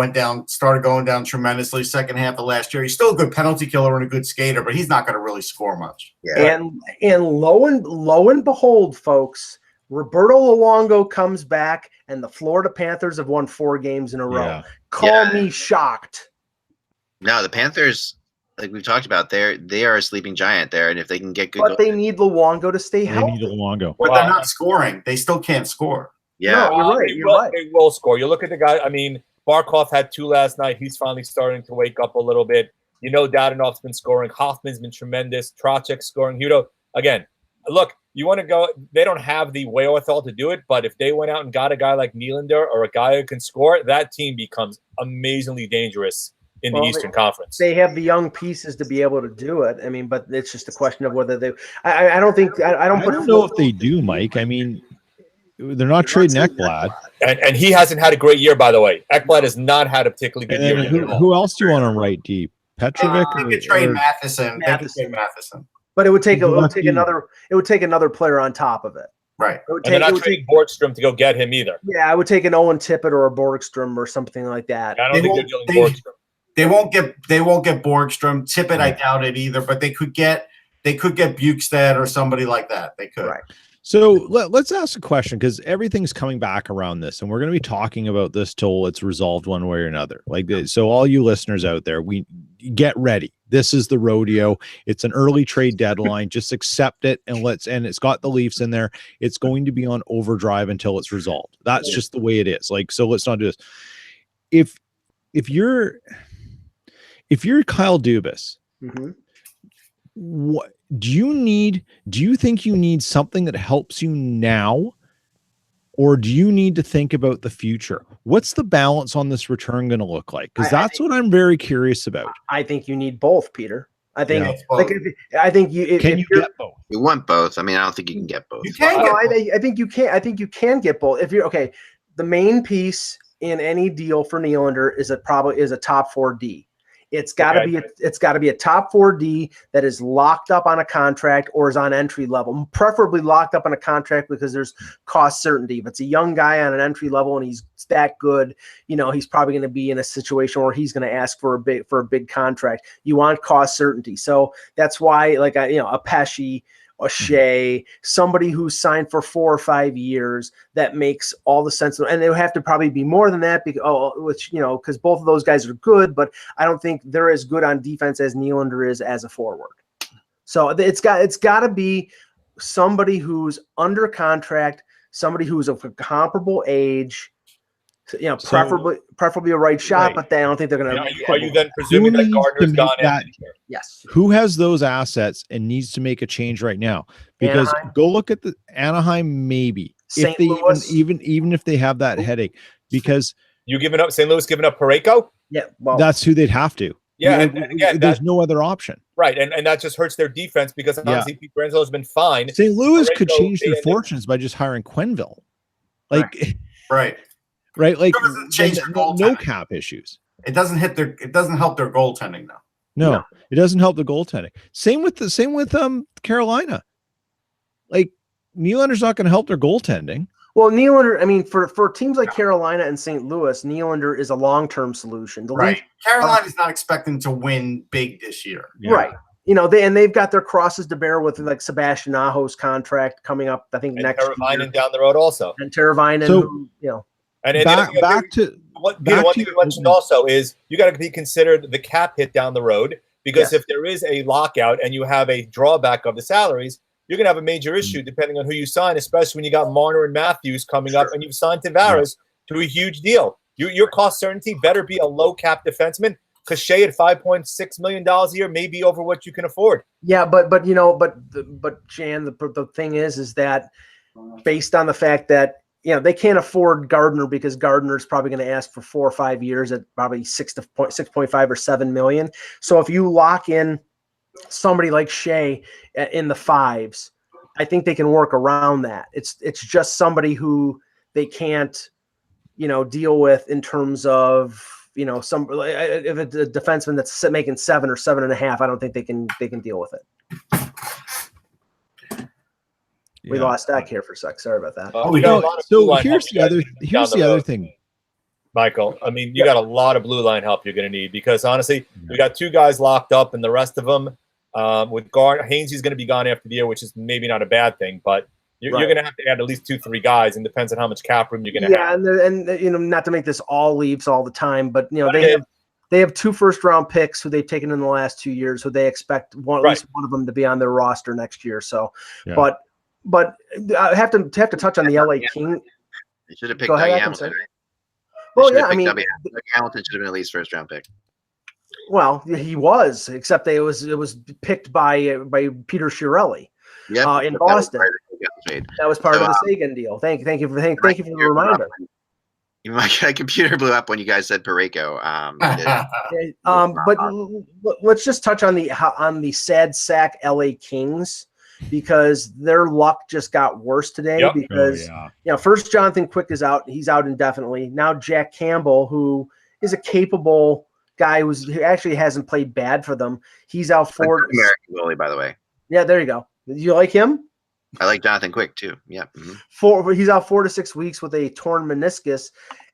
started going down tremendously second half of last year. He's still a good penalty killer and a good skater, but he's not going to really score much. Yeah. And lo and behold, folks, Roberto Luongo comes back, and the Florida Panthers have won 4 games in a row. Yeah. Call me shocked. No, the Panthers, like we've talked about, they are a sleeping giant there, and if they can get good, but they need Luongo to stay healthy. They need Luongo, but they're not scoring. They still can't score. Yeah, no, you're right. They will score. You look at the guy. I mean, Barkov had 2 last night. He's finally starting to wake up a little bit. Dadonov's been scoring. Hoffman's been tremendous. Trocheck's scoring. Again, look, you want to go. They don't have the wherewithal to do it, but if they went out and got a guy like Nylander or a guy who can score, that team becomes amazingly dangerous in the Eastern Conference. They have the young pieces to be able to do it. I mean, but it's just a question of whether they. I don't think. I don't know if they do, Mike. I mean, they're not trading Ekblad, and he hasn't had a great year, by the way. Ekblad has not had a particularly good year. Who else do you want to write deep? Petrovic. They could trade Matheson. They could trade Matheson. But it would take another player on top of it. Right. And they're not trading Borgstrom to go get him either. Yeah, I would take an Owen Tippett or a Borgstrom or something like that. I don't think they're dealing Borgstrom. They won't get Borgstrom. Tippett, I doubt it either. But they could get Bukestad or somebody like that. They could. Right. So let's ask a question, because everything's coming back around this, and we're going to be talking about this till it's resolved one way or another. So all you listeners out there, we get ready. This is the rodeo. It's an early trade deadline. Just accept it and it's got the Leafs in there. It's going to be on overdrive until it's resolved. That's just the way it is. Like, so let's not do this. If you're Kyle Dubas, what do you think you need something that helps you now, or do you need to think about the future? What's the balance on this return going to look like? Because that's what I'm very curious about. I think you need both, Peter. I think you get both. You want both. I mean, I don't think you can get both. You can I think you can. I think you can get both. If you're okay, the main piece in any deal for Nylander is a top 4D. It's got to be a top 4D that is locked up on a contract or is on entry level, preferably locked up on a contract because there's cost certainty. If it's a young guy on an entry level and he's that good, he's probably going to be in a situation where he's going to ask for a big contract. You want cost certainty, so that's why a Pesce, a Shea, somebody who's signed for 4 or 5 years, that makes all the sense. And they would have to probably be more than that because both of those guys are good, but I don't think they're as good on defense as Nylander is as a forward. So it's got to be somebody who's under contract, somebody who's of a comparable age, preferably a right shot, right. but I don't think they're going to. Are you then presuming that Gardner's gone in? Yes. Who has those assets and needs to make a change right now? Because Anaheim? Go look at the Anaheim, maybe St. if they Louis? even if they have that headache, because You giving up St. Louis, giving up Parayko? Yeah, well, that's who they'd have to. Yeah, and again, there's no other option. Right, and that just hurts their defense because honestly, Pete Granzo has been fine. St. Louis Parayko, could change their fortunes by just hiring Quenneville, Right. right? Like It doesn't change their no goaltending. cap issues. It doesn't help their goaltending though. No, it doesn't help the goaltending. Same with Carolina. Like Nylander's not going to help their goaltending. Well, Nylander, I mean, for teams like Carolina and St. Louis, Nylander is a long-term solution. The Right. Leafs- Carolina's not expecting to win big this year. Yeah. Right. They've got their crosses to bear with like Sebastian Aho's contract coming up, I think, And next year. Teravainen down the road also. And Teravainen, So- And Back to one thing you mentioned also is you got to be considered the cap hit down the road, because if there is a lockout and you have a drawback of the salaries, you're going to have a major issue depending on who you sign, especially when you got Marner and Matthews coming up and you've signed Tavares to a huge deal. Your cost certainty better be a low cap defenseman, because Shea at $5.6 million a year may be over what you can afford. Yeah, but Jan, the thing is that based on the fact that they can't afford Gardner, because Gardner's probably going to ask for 4 or 5 years at probably 6.5 or 7 million. So if you lock in somebody like Shea in the 5s, I think they can work around that. It's just somebody who they can't deal with in terms of if it's a defenseman that's making 7 or 7.5, I don't think they can deal with it. We lost Dak here for a sec. Sorry about that. So here's the other thing, Michael. I mean, you got a lot of blue line help you're going to need, because honestly, we got 2 guys locked up, and the rest of them with Hainsey's going to be gone after the year, which is maybe not a bad thing, but you're going to have to add at least 2-3 guys, and depends on how much cap room you're going to have. Yeah, and not to make this all Leafs all the time, but they have 2 first-round picks who they've taken in the last 2 years, who they expect at least one of them to be on their roster next year. So, but I have to touch on the LA King. They should have picked Doug Hamilton. Right? Well, yeah, I mean, Doug Hamilton should have been at least first-round pick. Well, he was, except it was picked by Peter Chiarelli in Boston. That was part of the Sagan deal. Thank you for the reminder. My computer blew up when you guys said Parayko. But let's just touch on the sad sack LA Kings, because their luck just got worse today. Because first Jonathan Quick is out; he's out indefinitely. Now Jack Campbell, who is a capable guy who actually hasn't played bad for them, he's out for American goalie, by the way. Yeah, there you go. You like him? I like Jonathan Quick too. Yeah. Mm-hmm. He's out 4 to 6 weeks with a torn meniscus.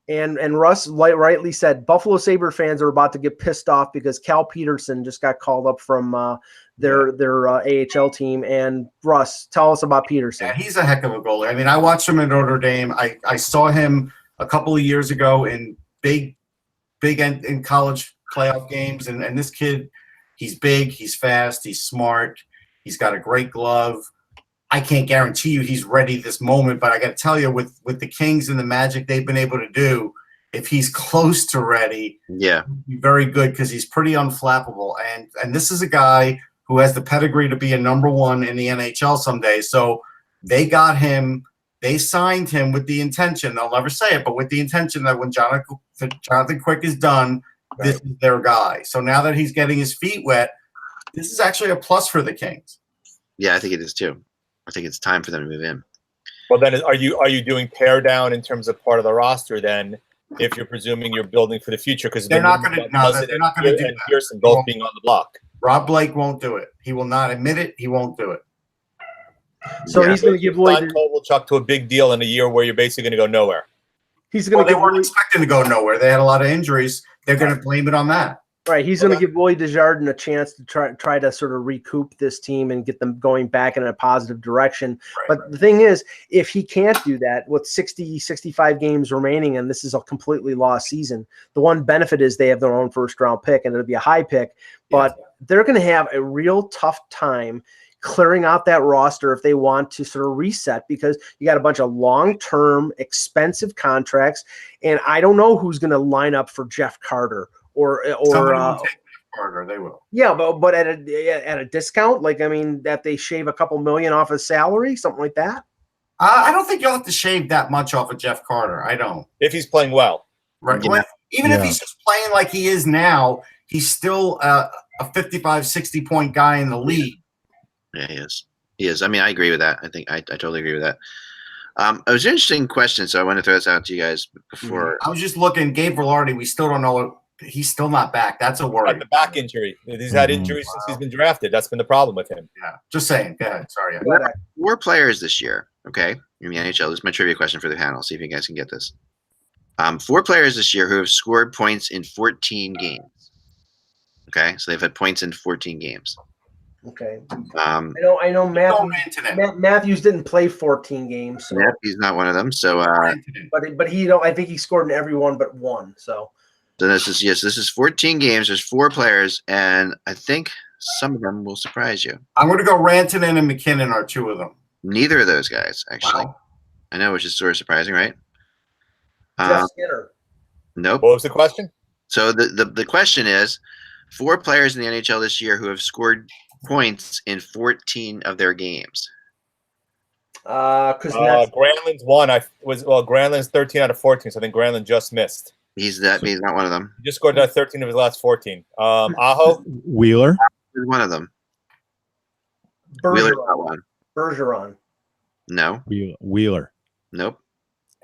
And Russ rightly said Buffalo Sabre fans are about to get pissed off because Cal Peterson just got called up from their AHL team. And Russ, tell us about Peterson. Yeah, he's a heck of a goalie. I mean, I watched him at Notre Dame. I saw him a couple of years ago in big in college playoff games, and this kid He's big, he's fast, he's smart, he's got a great glove. I can't guarantee you he's ready this moment, but I got to tell you, with the Kings and the Magic they've been able to do, if he's close to ready, Yeah. he'll be very good because he's pretty unflappable. And this is a guy who has the pedigree to be a number one in the NHL someday. So they got him. They signed him with the intention, they'll never say it, but with the intention that when Jonathan Quick is done, this is their guy. So now that he's getting his feet wet, this is actually a plus for the Kings. Yeah, I think it is too. I think it's time for them to move in. Well, then are you doing tear down in terms of part of the roster then? If you're presuming you're building for the future, because They're not going to. No, they're not going to do that. Pearson both being on the block. Rob Blake won't do it. He will not admit it. He won't do it. So he's going to give away. Kovalchuk to a big deal in a year where you're basically going to go nowhere. He's going to. They weren't expecting to go nowhere. They had a lot of injuries. They're going to blame it on that. Right, he's going to give Willie Desjardins a chance to try to sort of recoup this team and get them going back in a positive direction. But the thing is, if he can't do that with 60, 65 games remaining, and this is a completely lost season, the one benefit is they have their own first-round pick, and it'll be a high pick. But they're going to have a real tough time clearing out that roster if they want to sort of reset, because you got a bunch of long-term, expensive contracts, and I don't know who's going to line up for Jeff Carter. Or Carter, they will. Yeah, but at a discount, like, I mean, that they shave a couple million off his salary, something like that. I don't think you'll have to shave that much off of Jeff Carter. I don't. If he's playing well, right? Yeah. Even if he's just playing like he is now, he's still a 55, 60 point guy in the league. Yeah, he is. He is. I mean, I agree with that. I think I totally agree with that. It was an interesting question, so I want to throw this out to you guys before. I was just looking. Gabe Velarde, we still don't know. He's still not back. That's a worry. The back injury. He's had injuries since he's been drafted. That's been the problem with him. Yeah. Just saying. Go ahead. Sorry. 4 players this year, okay, in the NHL. This is my trivia question for the panel. See if you guys can get this. 4 players this year who have scored points in 14 games. Okay, so they've had points in 14 games. Okay. I know Matthews didn't play 14 games. So. Matthews not one of them. So, but he I think he scored in every one but one. So this is 14 games. There's 4 players, and I think some of them will surprise you. I'm going to go Rantanen and McKinnon are 2 of them. Neither of those guys, actually. Wow. I know, which is sort of surprising, right? Jeff Skinner. Nope. What was the question? So the question is, 4 players in the NHL this year who have scored points in 14 of their games. Granlund's one. Granlund's 13 out of 14, so I think Granlund just missed. He's not one of them. He just scored 13 of his last 14. Aho? Wheeler? He's one of them. Wheeler's not one. Bergeron. No. Wheeler. Nope.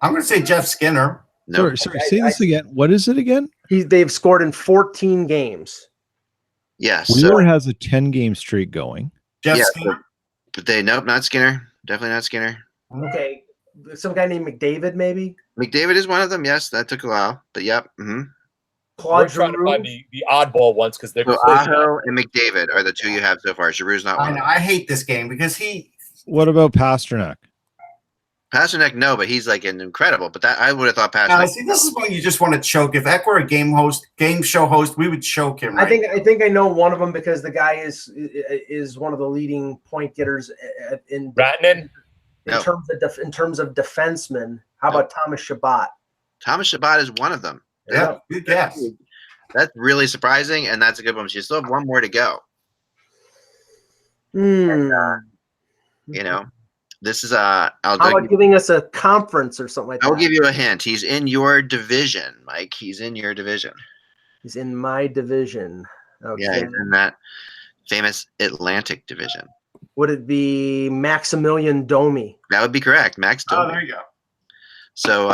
I'm going to say Jeff Skinner. No. Sorry, say this again. What is it again? They've scored in 14 games. Yes. Wheeler has a 10-game streak going. Jeff Skinner. But nope, not Skinner. Definitely not Skinner. Okay. Some guy named McDavid, maybe? McDavid is one of them. Yes, that took a while. But yep. Mm-hmm. We're trying to find the oddball ones because they're Aho and McDavid are the 2 you have so far. Giroux's not one. I hate this game because What about Pasternak? Pasternak, no, but he's like an incredible. But that I would have thought Pasternak. See, this is when you just want to choke. If Eck were a game show host, we would choke him. Right? I think I know one of them because the guy is one of the leading point getters in Ratnan. In terms of defensemen. How about Thomas Chabot? Thomas Chabot is one of them. Yeah, good guess. That's really surprising, and that's a good one. So you still have 1 more to go. And, this is how about giving us a conference or something like that? I'll give you a hint. He's in your division, Mike. He's in your division. He's in my division. Okay. Yeah, he's in that famous Atlantic division. Would it be Maximilian Domi? That would be correct. Max Domi. Oh, there you go. So,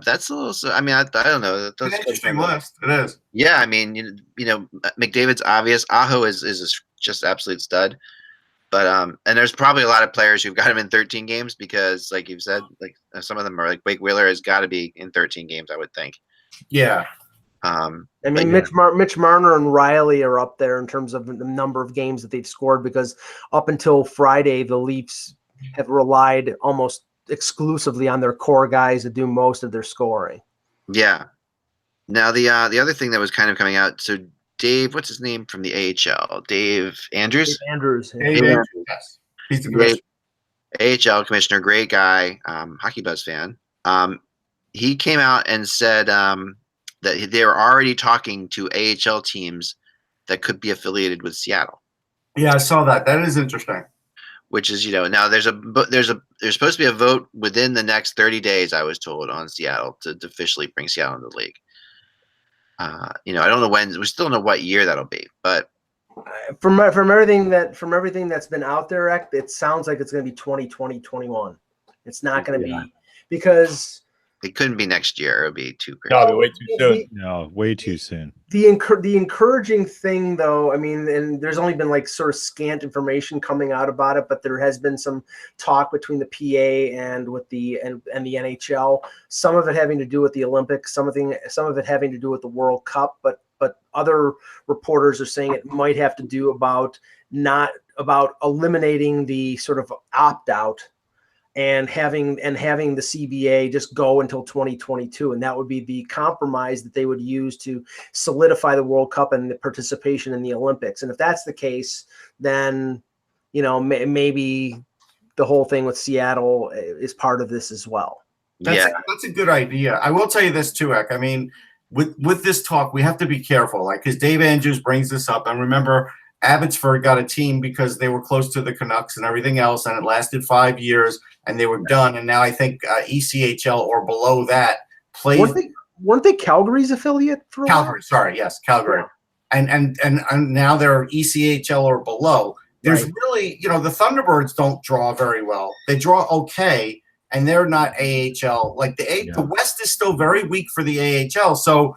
that's a little. I mean, I don't know. It's an interesting list. It is. Yeah, I mean, McDavid's obvious. Aho is just absolute stud. But and there's probably a lot of players who've got him in 13 games because, like you've said, like some of them are like Blake Wheeler has got to be in 13 games, I would think. Yeah. I mean, Mitch Marner and Riley are up there in terms of the number of games that they've scored because up until Friday, the Leafs have relied almost exclusively on their core guys to do most of their scoring. Yeah. Now the other thing that was kind of coming out. So Dave, what's his name from the AHL? Dave Andrews. Andrews. Dave Yeah. Andrews, yes. He's the Dave, commissioner. AHL commissioner, great guy, Hockey Buzz fan. He came out and said that they were already talking to AHL teams that could be affiliated with Seattle. Yeah, I saw that. That is interesting. Which is, now there's supposed to be a vote within the next 30 days, I was told, on Seattle to officially bring Seattle into the league. I don't know when. We still don't know what year that'll be, but from everything that's been out there, it sounds like it's going to be 2020, 21. It's not going to be, because it couldn't be next year. It would be too crazy. No, it'll be way too soon. No, way too soon. The encouraging thing, though, I mean, and there's only been like sort of scant information coming out about it, but there has been some talk between the PA and with the NHL. Some of it having to do with the Olympics, some of it having to do with the World Cup, but other reporters are saying it might have to do about eliminating the sort of opt out and having the CBA just go until 2022, and that would be the compromise that they would use to solidify the World Cup and the participation in the Olympics. And if that's the case, then maybe the whole thing with Seattle is part of this as well. That's a good idea. I will tell you this too, Ek. I mean, with this talk, we have to be careful, like, because Dave Andrews brings this up, and remember, Abbotsford got a team because they were close to the Canucks and everything else, and it lasted 5 years, and they were done. And now I think ECHL or below that plays. Weren't they Calgary's affiliate for Calgary? Sorry, yes, Calgary. Yeah. And now they're ECHL or below. There's really, the Thunderbirds don't draw very well. They draw okay, and they're not AHL. Like the West is still very weak for the AHL. So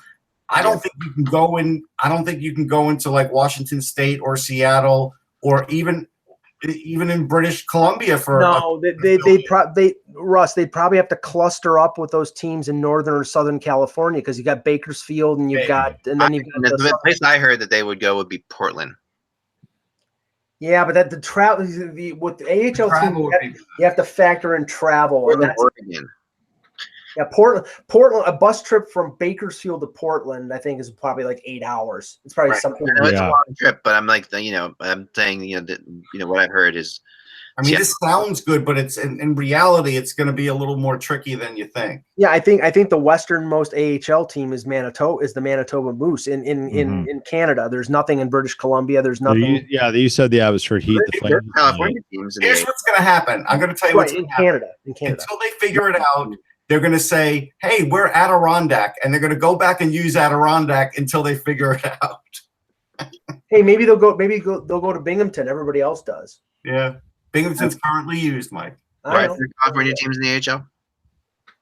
I don't think you can go in. I don't think you can go into like Washington State or Seattle or even in British Columbia for. No, Russ, they'd probably have to cluster up with those teams in Northern or Southern California, because you got Bakersfield and the place I heard that they would go would be Portland. Yeah, but that the travel with the AHL team, you have to factor in travel. Portland, Oregon. Yeah, Portland. A bus trip from Bakersfield to Portland, I think, is probably like 8 hours. It's probably something. It's a long trip, but I'm like, I'm saying, what I heard is. I mean, this sounds good, but it's in reality, it's going to be a little more tricky than you think. Yeah, I think the westernmost AHL team is the Manitoba Moose in Canada. There's nothing in British Columbia. There's nothing. You said the Abbotsford Heat. California teams. Here's what's going to happen. I'm going to tell you what's in Canada. Until they figure it out, they're going to say, "Hey, we're Adirondack," and they're going to go back and use Adirondack until they figure it out. Hey, maybe they'll go to Binghamton. Everybody else does. Yeah. Binghamton's currently used, Mike. Right. Are there California teams in the AHL?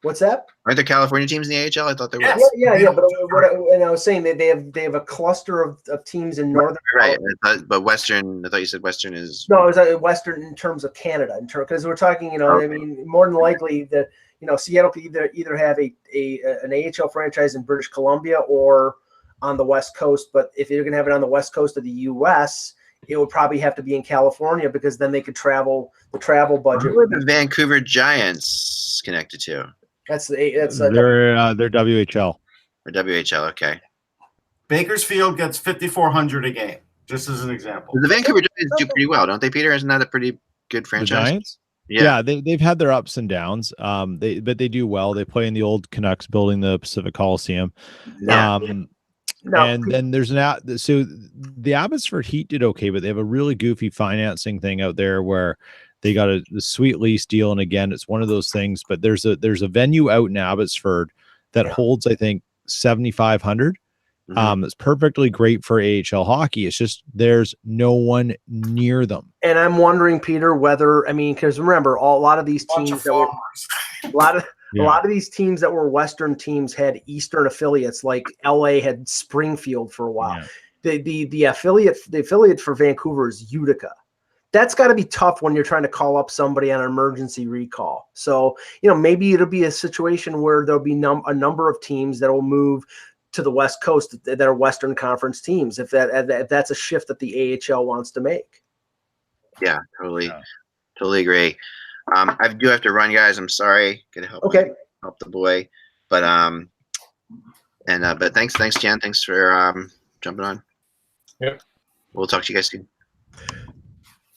What's that? Aren't there California teams in the AHL? I thought there were. Yeah. But I was saying that they have a cluster of teams in Northern. Right. But Western. I thought you said Western is. No, it was Western in terms of Canada. Because we're talking, I mean, more than likely that Seattle could either have an AHL franchise in British Columbia or on the West Coast. But if you're going to have it on the West Coast of the U.S., it would probably have to be in California, because then they could travel the travel budget. Who are the Vancouver Giants connected to? They're WHL. Or WHL, okay. Bakersfield gets $5,400 a game, just as an example. The Vancouver Giants do pretty well, don't they, Peter? Isn't that a pretty good franchise? The Giants? Yeah, they've had their ups and downs. But they do well. They play in the old Canucks building, the Pacific Coliseum. Yeah. And then there's so the Abbotsford Heat did okay, but they have a really goofy financing thing out there where they got a sweet lease deal. And again, it's one of those things, but there's a venue out in Abbotsford that holds, I think, 7,500. It's perfectly great for AHL hockey. It's just there's no one near them. And I'm wondering, Peter, whether, I mean, because remember, a lot of these teams a lot of these teams that were Western teams had Eastern affiliates, like LA had Springfield for a while. Yeah. The affiliate for Vancouver is Utica. That's got to be tough when you're trying to call up somebody on an emergency recall. So, maybe it'll be a situation where there'll be a number of teams that will move to the West Coast that are Western Conference teams, if that's a shift that the AHL wants to make. Yeah, totally agree. I do have to run, guys. I'm sorry. Gotta help the boy. But but thanks, Jan. Thanks for jumping on. Yep. We'll talk to you guys soon.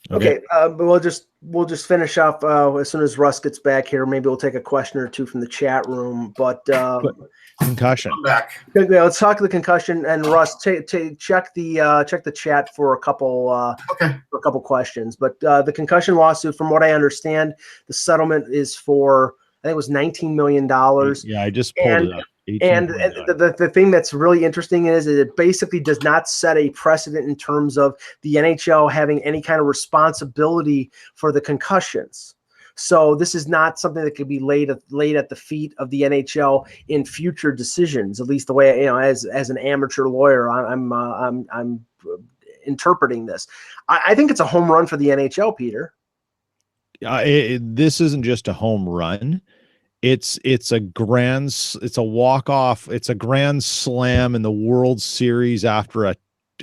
Okay, but we'll just finish up as soon as Russ gets back here. Maybe we'll take a question or two from the chat room. But Concussion. I'm back. let's talk the concussion. And Russ, check the chat for a couple for a couple questions. But the concussion lawsuit, from what I understand, the settlement is for, I think it was $19 million. Yeah, I just pulled it up. And the thing that's really interesting is it basically does not set a precedent in terms of the NHL having any kind of responsibility for the concussions. So this is not something that could be laid at the feet of the NHL in future decisions. At least the way, as an amateur lawyer, I'm interpreting this. I think it's a home run for the NHL, Peter. This isn't just a home run. It's a walk off. It's a grand slam in the World Series after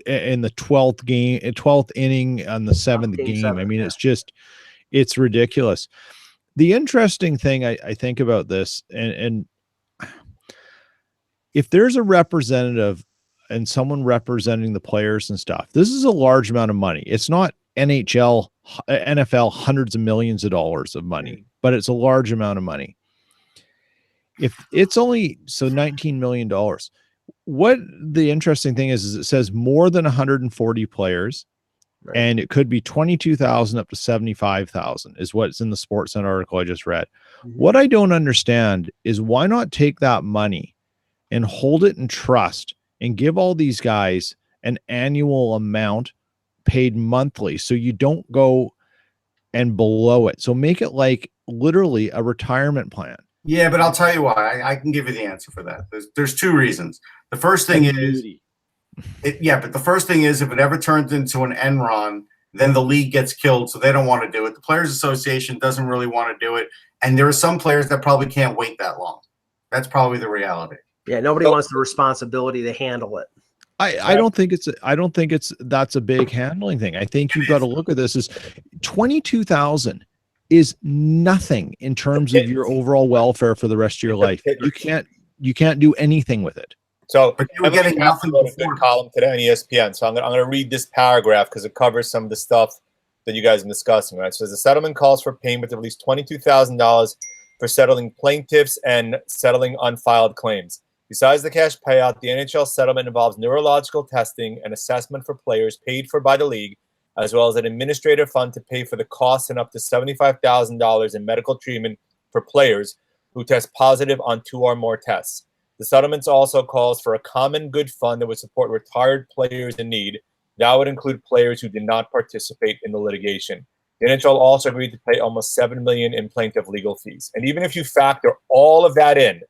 in the 12th inning on the 7th game. I mean, it's ridiculous. The interesting thing I think about this, and if there's a representative and someone representing the players and stuff, this is a large amount of money. It's not NFL hundreds of millions of dollars of money, but it's a large amount of money. If it's only $19 million, what the interesting thing is it says more than 140 players, right, and it could be 22,000 up to 75,000 is what's in the SportsCenter article I just read. Mm-hmm. What I don't understand is why not take that money and hold it in trust and give all these guys an annual amount paid monthly, so you don't go and below it. So make it like literally a retirement plan. Yeah, but I'll tell you why. I can give you the answer for that. There's two reasons. The first thing is, but the first thing is if it ever turns into an Enron, then the league gets killed, so they don't want to do it. The Players Association doesn't really want to do it, and there are some players that probably can't wait that long. That's probably the reality. Yeah, nobody wants the responsibility to handle it. I don't think that's a big handling thing. I think you've got to look at this as 22,000 is nothing in terms of your overall welfare for the rest of your life. You can't do anything with it. So, but you were getting nothing a good column today on ESPN. So I'm going to read this paragraph because it covers some of the stuff that you guys have been discussing. Right. So the settlement calls for payment of at least $22,000 for settling plaintiffs and settling unfiled claims. Besides the cash payout, the NHL settlement involves neurological testing and assessment for players paid for by the league, as well as an administrative fund to pay for the costs and up to $75,000 in medical treatment for players who test positive on 2 or more tests. The settlement also calls for a common good fund that would support retired players in need. That would include players who did not participate in the litigation. The NHL also agreed to pay almost $7 million in plaintiff legal fees. And even if you factor all of that in,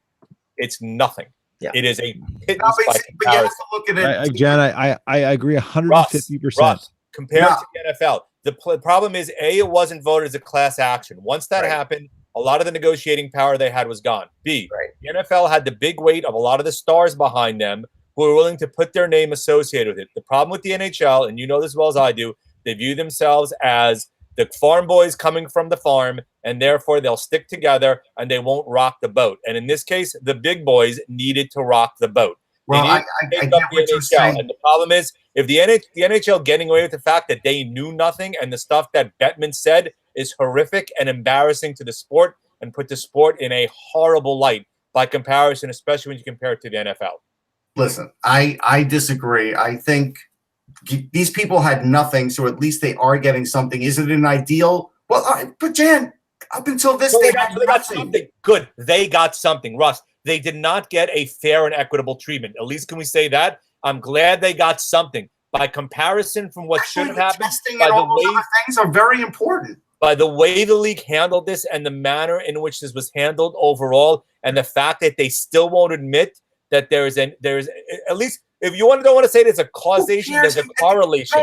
it's nothing. Yeah. It is a pittance by comparison. But you have to look at it. Jen, I agree 150%. Russ, compared to the NFL, the problem is, A, it wasn't voted as a class action. Once that happened, a lot of the negotiating power they had was gone. B, the NFL had the big weight of a lot of the stars behind them who were willing to put their name associated with it. The problem with the NHL, and you know this as well as I do, they view themselves as the farm boys coming from the farm, and therefore they'll stick together and they won't rock the boat. And in this case, the big boys needed to rock the boat. Well, I get what you're saying. And the problem is, if the NHL getting away with the fact that they knew nothing and the stuff that Bettman said is horrific and embarrassing to the sport and put the sport in a horrible light by comparison, especially when you compare it to the NFL. Listen, I disagree. I think these people had nothing, so at least they are getting something. Is it an ideal? Well, but Jan, up until this, they got something. Good. They got something. Russ, they did not get a fair and equitable treatment. At least can we say that? I'm glad they got something. By comparison from what should have happened, testing and all those other things are very important. By the way the league handled this and the manner in which this was handled overall, and the fact that they still won't admit that there is at least, if you don't want to say there's a causation, there's a correlation.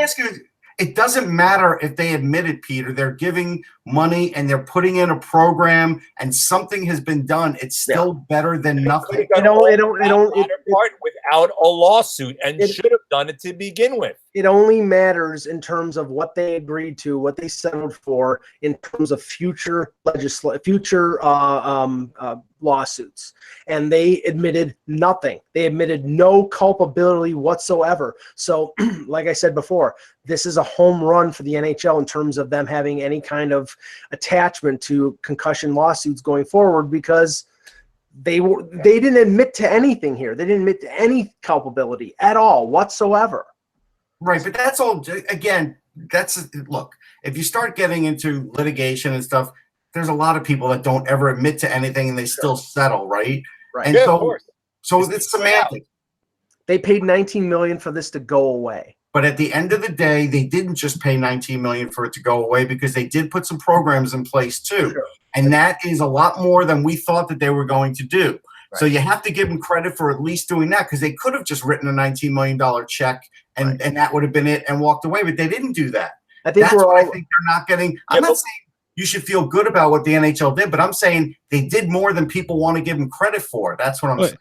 It doesn't matter if they admit it, Peter. They're giving money and they're putting in a program, and something has been done. It's still better than nothing. Part without a lawsuit, and should have done it to begin with. It only matters in terms of what they agreed to, what they settled for, in terms of future lawsuits. And they admitted nothing. They admitted no culpability whatsoever. So, like I said before, this is a home run for the NHL in terms of them having any kind of attachment to concussion lawsuits going forward, because they didn't admit to anything here. They didn't admit to any culpability at all whatsoever. Right, but that's all. Again, look. If you start getting into litigation and stuff, there's a lot of people that don't ever admit to anything and they still settle, right? Right. And Yeah, of course. so it's semantic. They paid $19 million for this to go away. But at the end of the day, they didn't just pay $19 million for it to go away, because they did put some programs in place too, Sure. and that is a lot more than we thought that they were going to do. Right. So you have to give them credit for at least doing that, because they could have just written a $19 million check and that would have been it and walked away, but they didn't do that. I think That's what I think they're not getting. I'm not saying you should feel good about what the NHL did, but I'm saying they did more than people want to give them credit for. That's what I'm saying.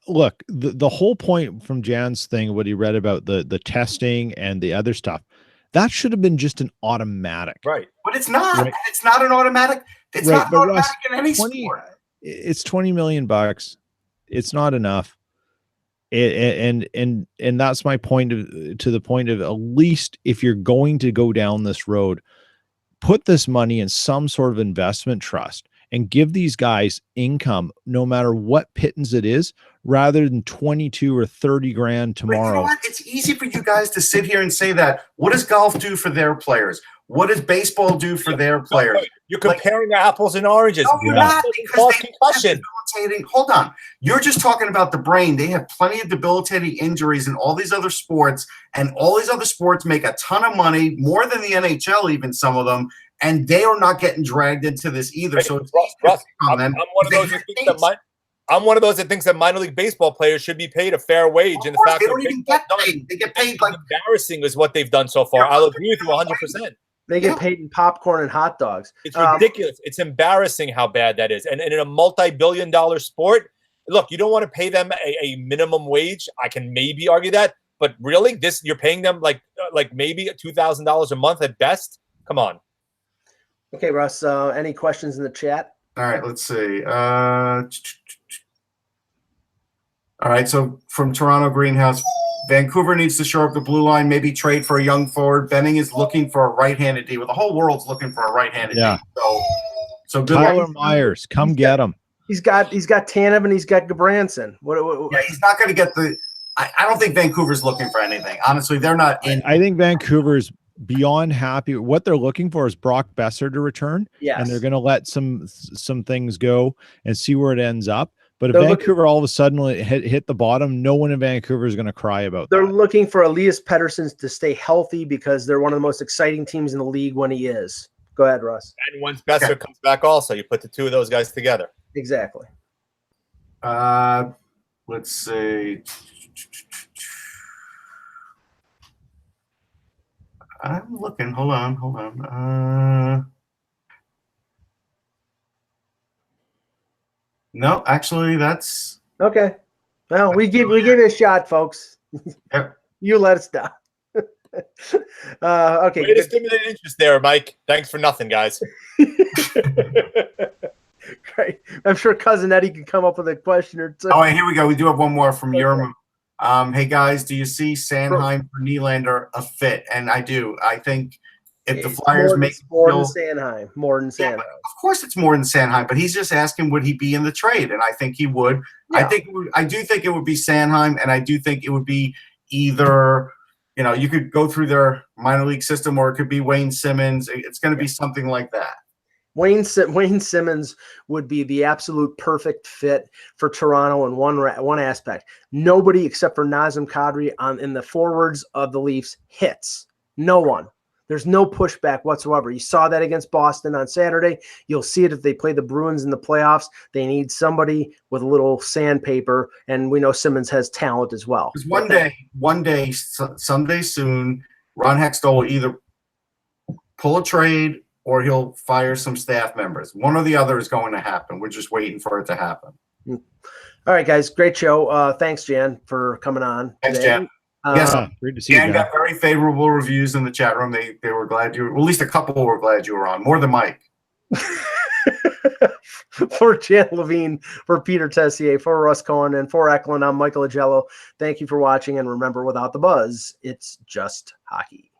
Look, the whole point from Jan's thing, what he read about the testing and the other stuff, that should have been just an automatic. Right. But it's not. Right. It's not an automatic. It's Right, not an but automatic Russ, in any 20 sport. It's $20 million. It's not enough. And that's my point to the point of, at least if you're going to go down this road, put this money in some sort of investment trust and give these guys income, no matter what pittance it is, rather than 22 or 30 grand tomorrow. But you know what? It's easy for you guys to sit here and say that. What does golf do for their players? What does baseball do for their players? You're comparing apples and oranges. No, you're not, because they Concussion. have debilitating. Hold on. You're just talking about the brain. They have plenty of debilitating injuries in all these other sports, and all these other sports make a ton of money, more than the NHL, even some of them, and they are not getting dragged into this either. Hey, So it's Russ, on I'm them. one of those that thinks that minor league baseball players should be paid a fair wage. Of And the course, fact they that don't even get paid. They get paid like embarrassing is what they've done so far. Yeah. I'll agree with you 100%. They get paid in popcorn and hot dogs. It's ridiculous. It's embarrassing how bad that is. And in a multi-billion-dollar sport, look, you don't want to pay them a minimum wage. I can maybe argue that, but really, you're paying them like maybe $2,000 a month at best. Come on. Okay, Russ. Any questions in the chat? All right, let's see. All right, so from Toronto Greenhouse, Vancouver needs to shore up the blue line, maybe trade for a young forward. Benning is looking for a right-handed D. Well, the whole world's looking for a right-handed D. So good Tyler luck. Myers, come get him. He's got Tanev and he's got Gabranson. Yeah, he's not going to get the. I don't think Vancouver's looking for anything. Honestly, they're not in. I think Vancouver's beyond happy. What they're looking for is Brock Besser to return. Yes. And they're going to let some things go and see where it ends up. But if They're Vancouver all of a sudden hit the bottom, no one in Vancouver is going to cry about They're that. looking for Elias Pettersson to stay healthy because they're one of the most exciting teams in the league when he is. Go ahead, Russ. And once Besser comes back also, you put the two of those guys together. Exactly. Let's see. I'm looking. Hold on. No, actually, that's Okay. Well, we give you a shot, folks. Yep. You let us down. Okay. Way to stimulate interest there, Mike. Thanks for nothing, guys. Great. I'm sure Cousin Eddie can come up with a question or two. Oh, and here we go. We do have one more from Yerma. Hey guys, do you see Sanheim for Nylander a fit? And I do. I think if the Flyers make more than Sanheim, Yeah, but of course it's more than Sanheim, but he's just asking would he be in the trade, and I think he would. Yeah. I do think it would be Sanheim, and I do think it would be either. You could go through their minor league system, or it could be Wayne Simmons. It's going to be something like that. Wayne Simmons would be the absolute perfect fit for Toronto in one aspect. Nobody except for Nazem Kadri in the forwards of the Leafs hits. No one. There's no pushback whatsoever. You saw that against Boston on Saturday. You'll see it if they play the Bruins in the playoffs. They need somebody with a little sandpaper, and we know Simmons has talent as well. Because one day, someday soon, Ron Hextall will either pull a trade or he'll fire some staff members. One or the other is going to happen. We're just waiting for it to happen. All right, guys. Great show. Thanks, Jan, for coming on. Thanks, today. Jan. Yes. Great to see you, Dan John. got very favorable reviews in the chat room. They were glad you were, well, at least a couple were glad you were on, more than Mike. For Jan Levine, for Peter Tessier, for Russ Cohen, and for Eklund, I'm Michael Agello. Thank you for watching, and remember, without the buzz, it's just hockey.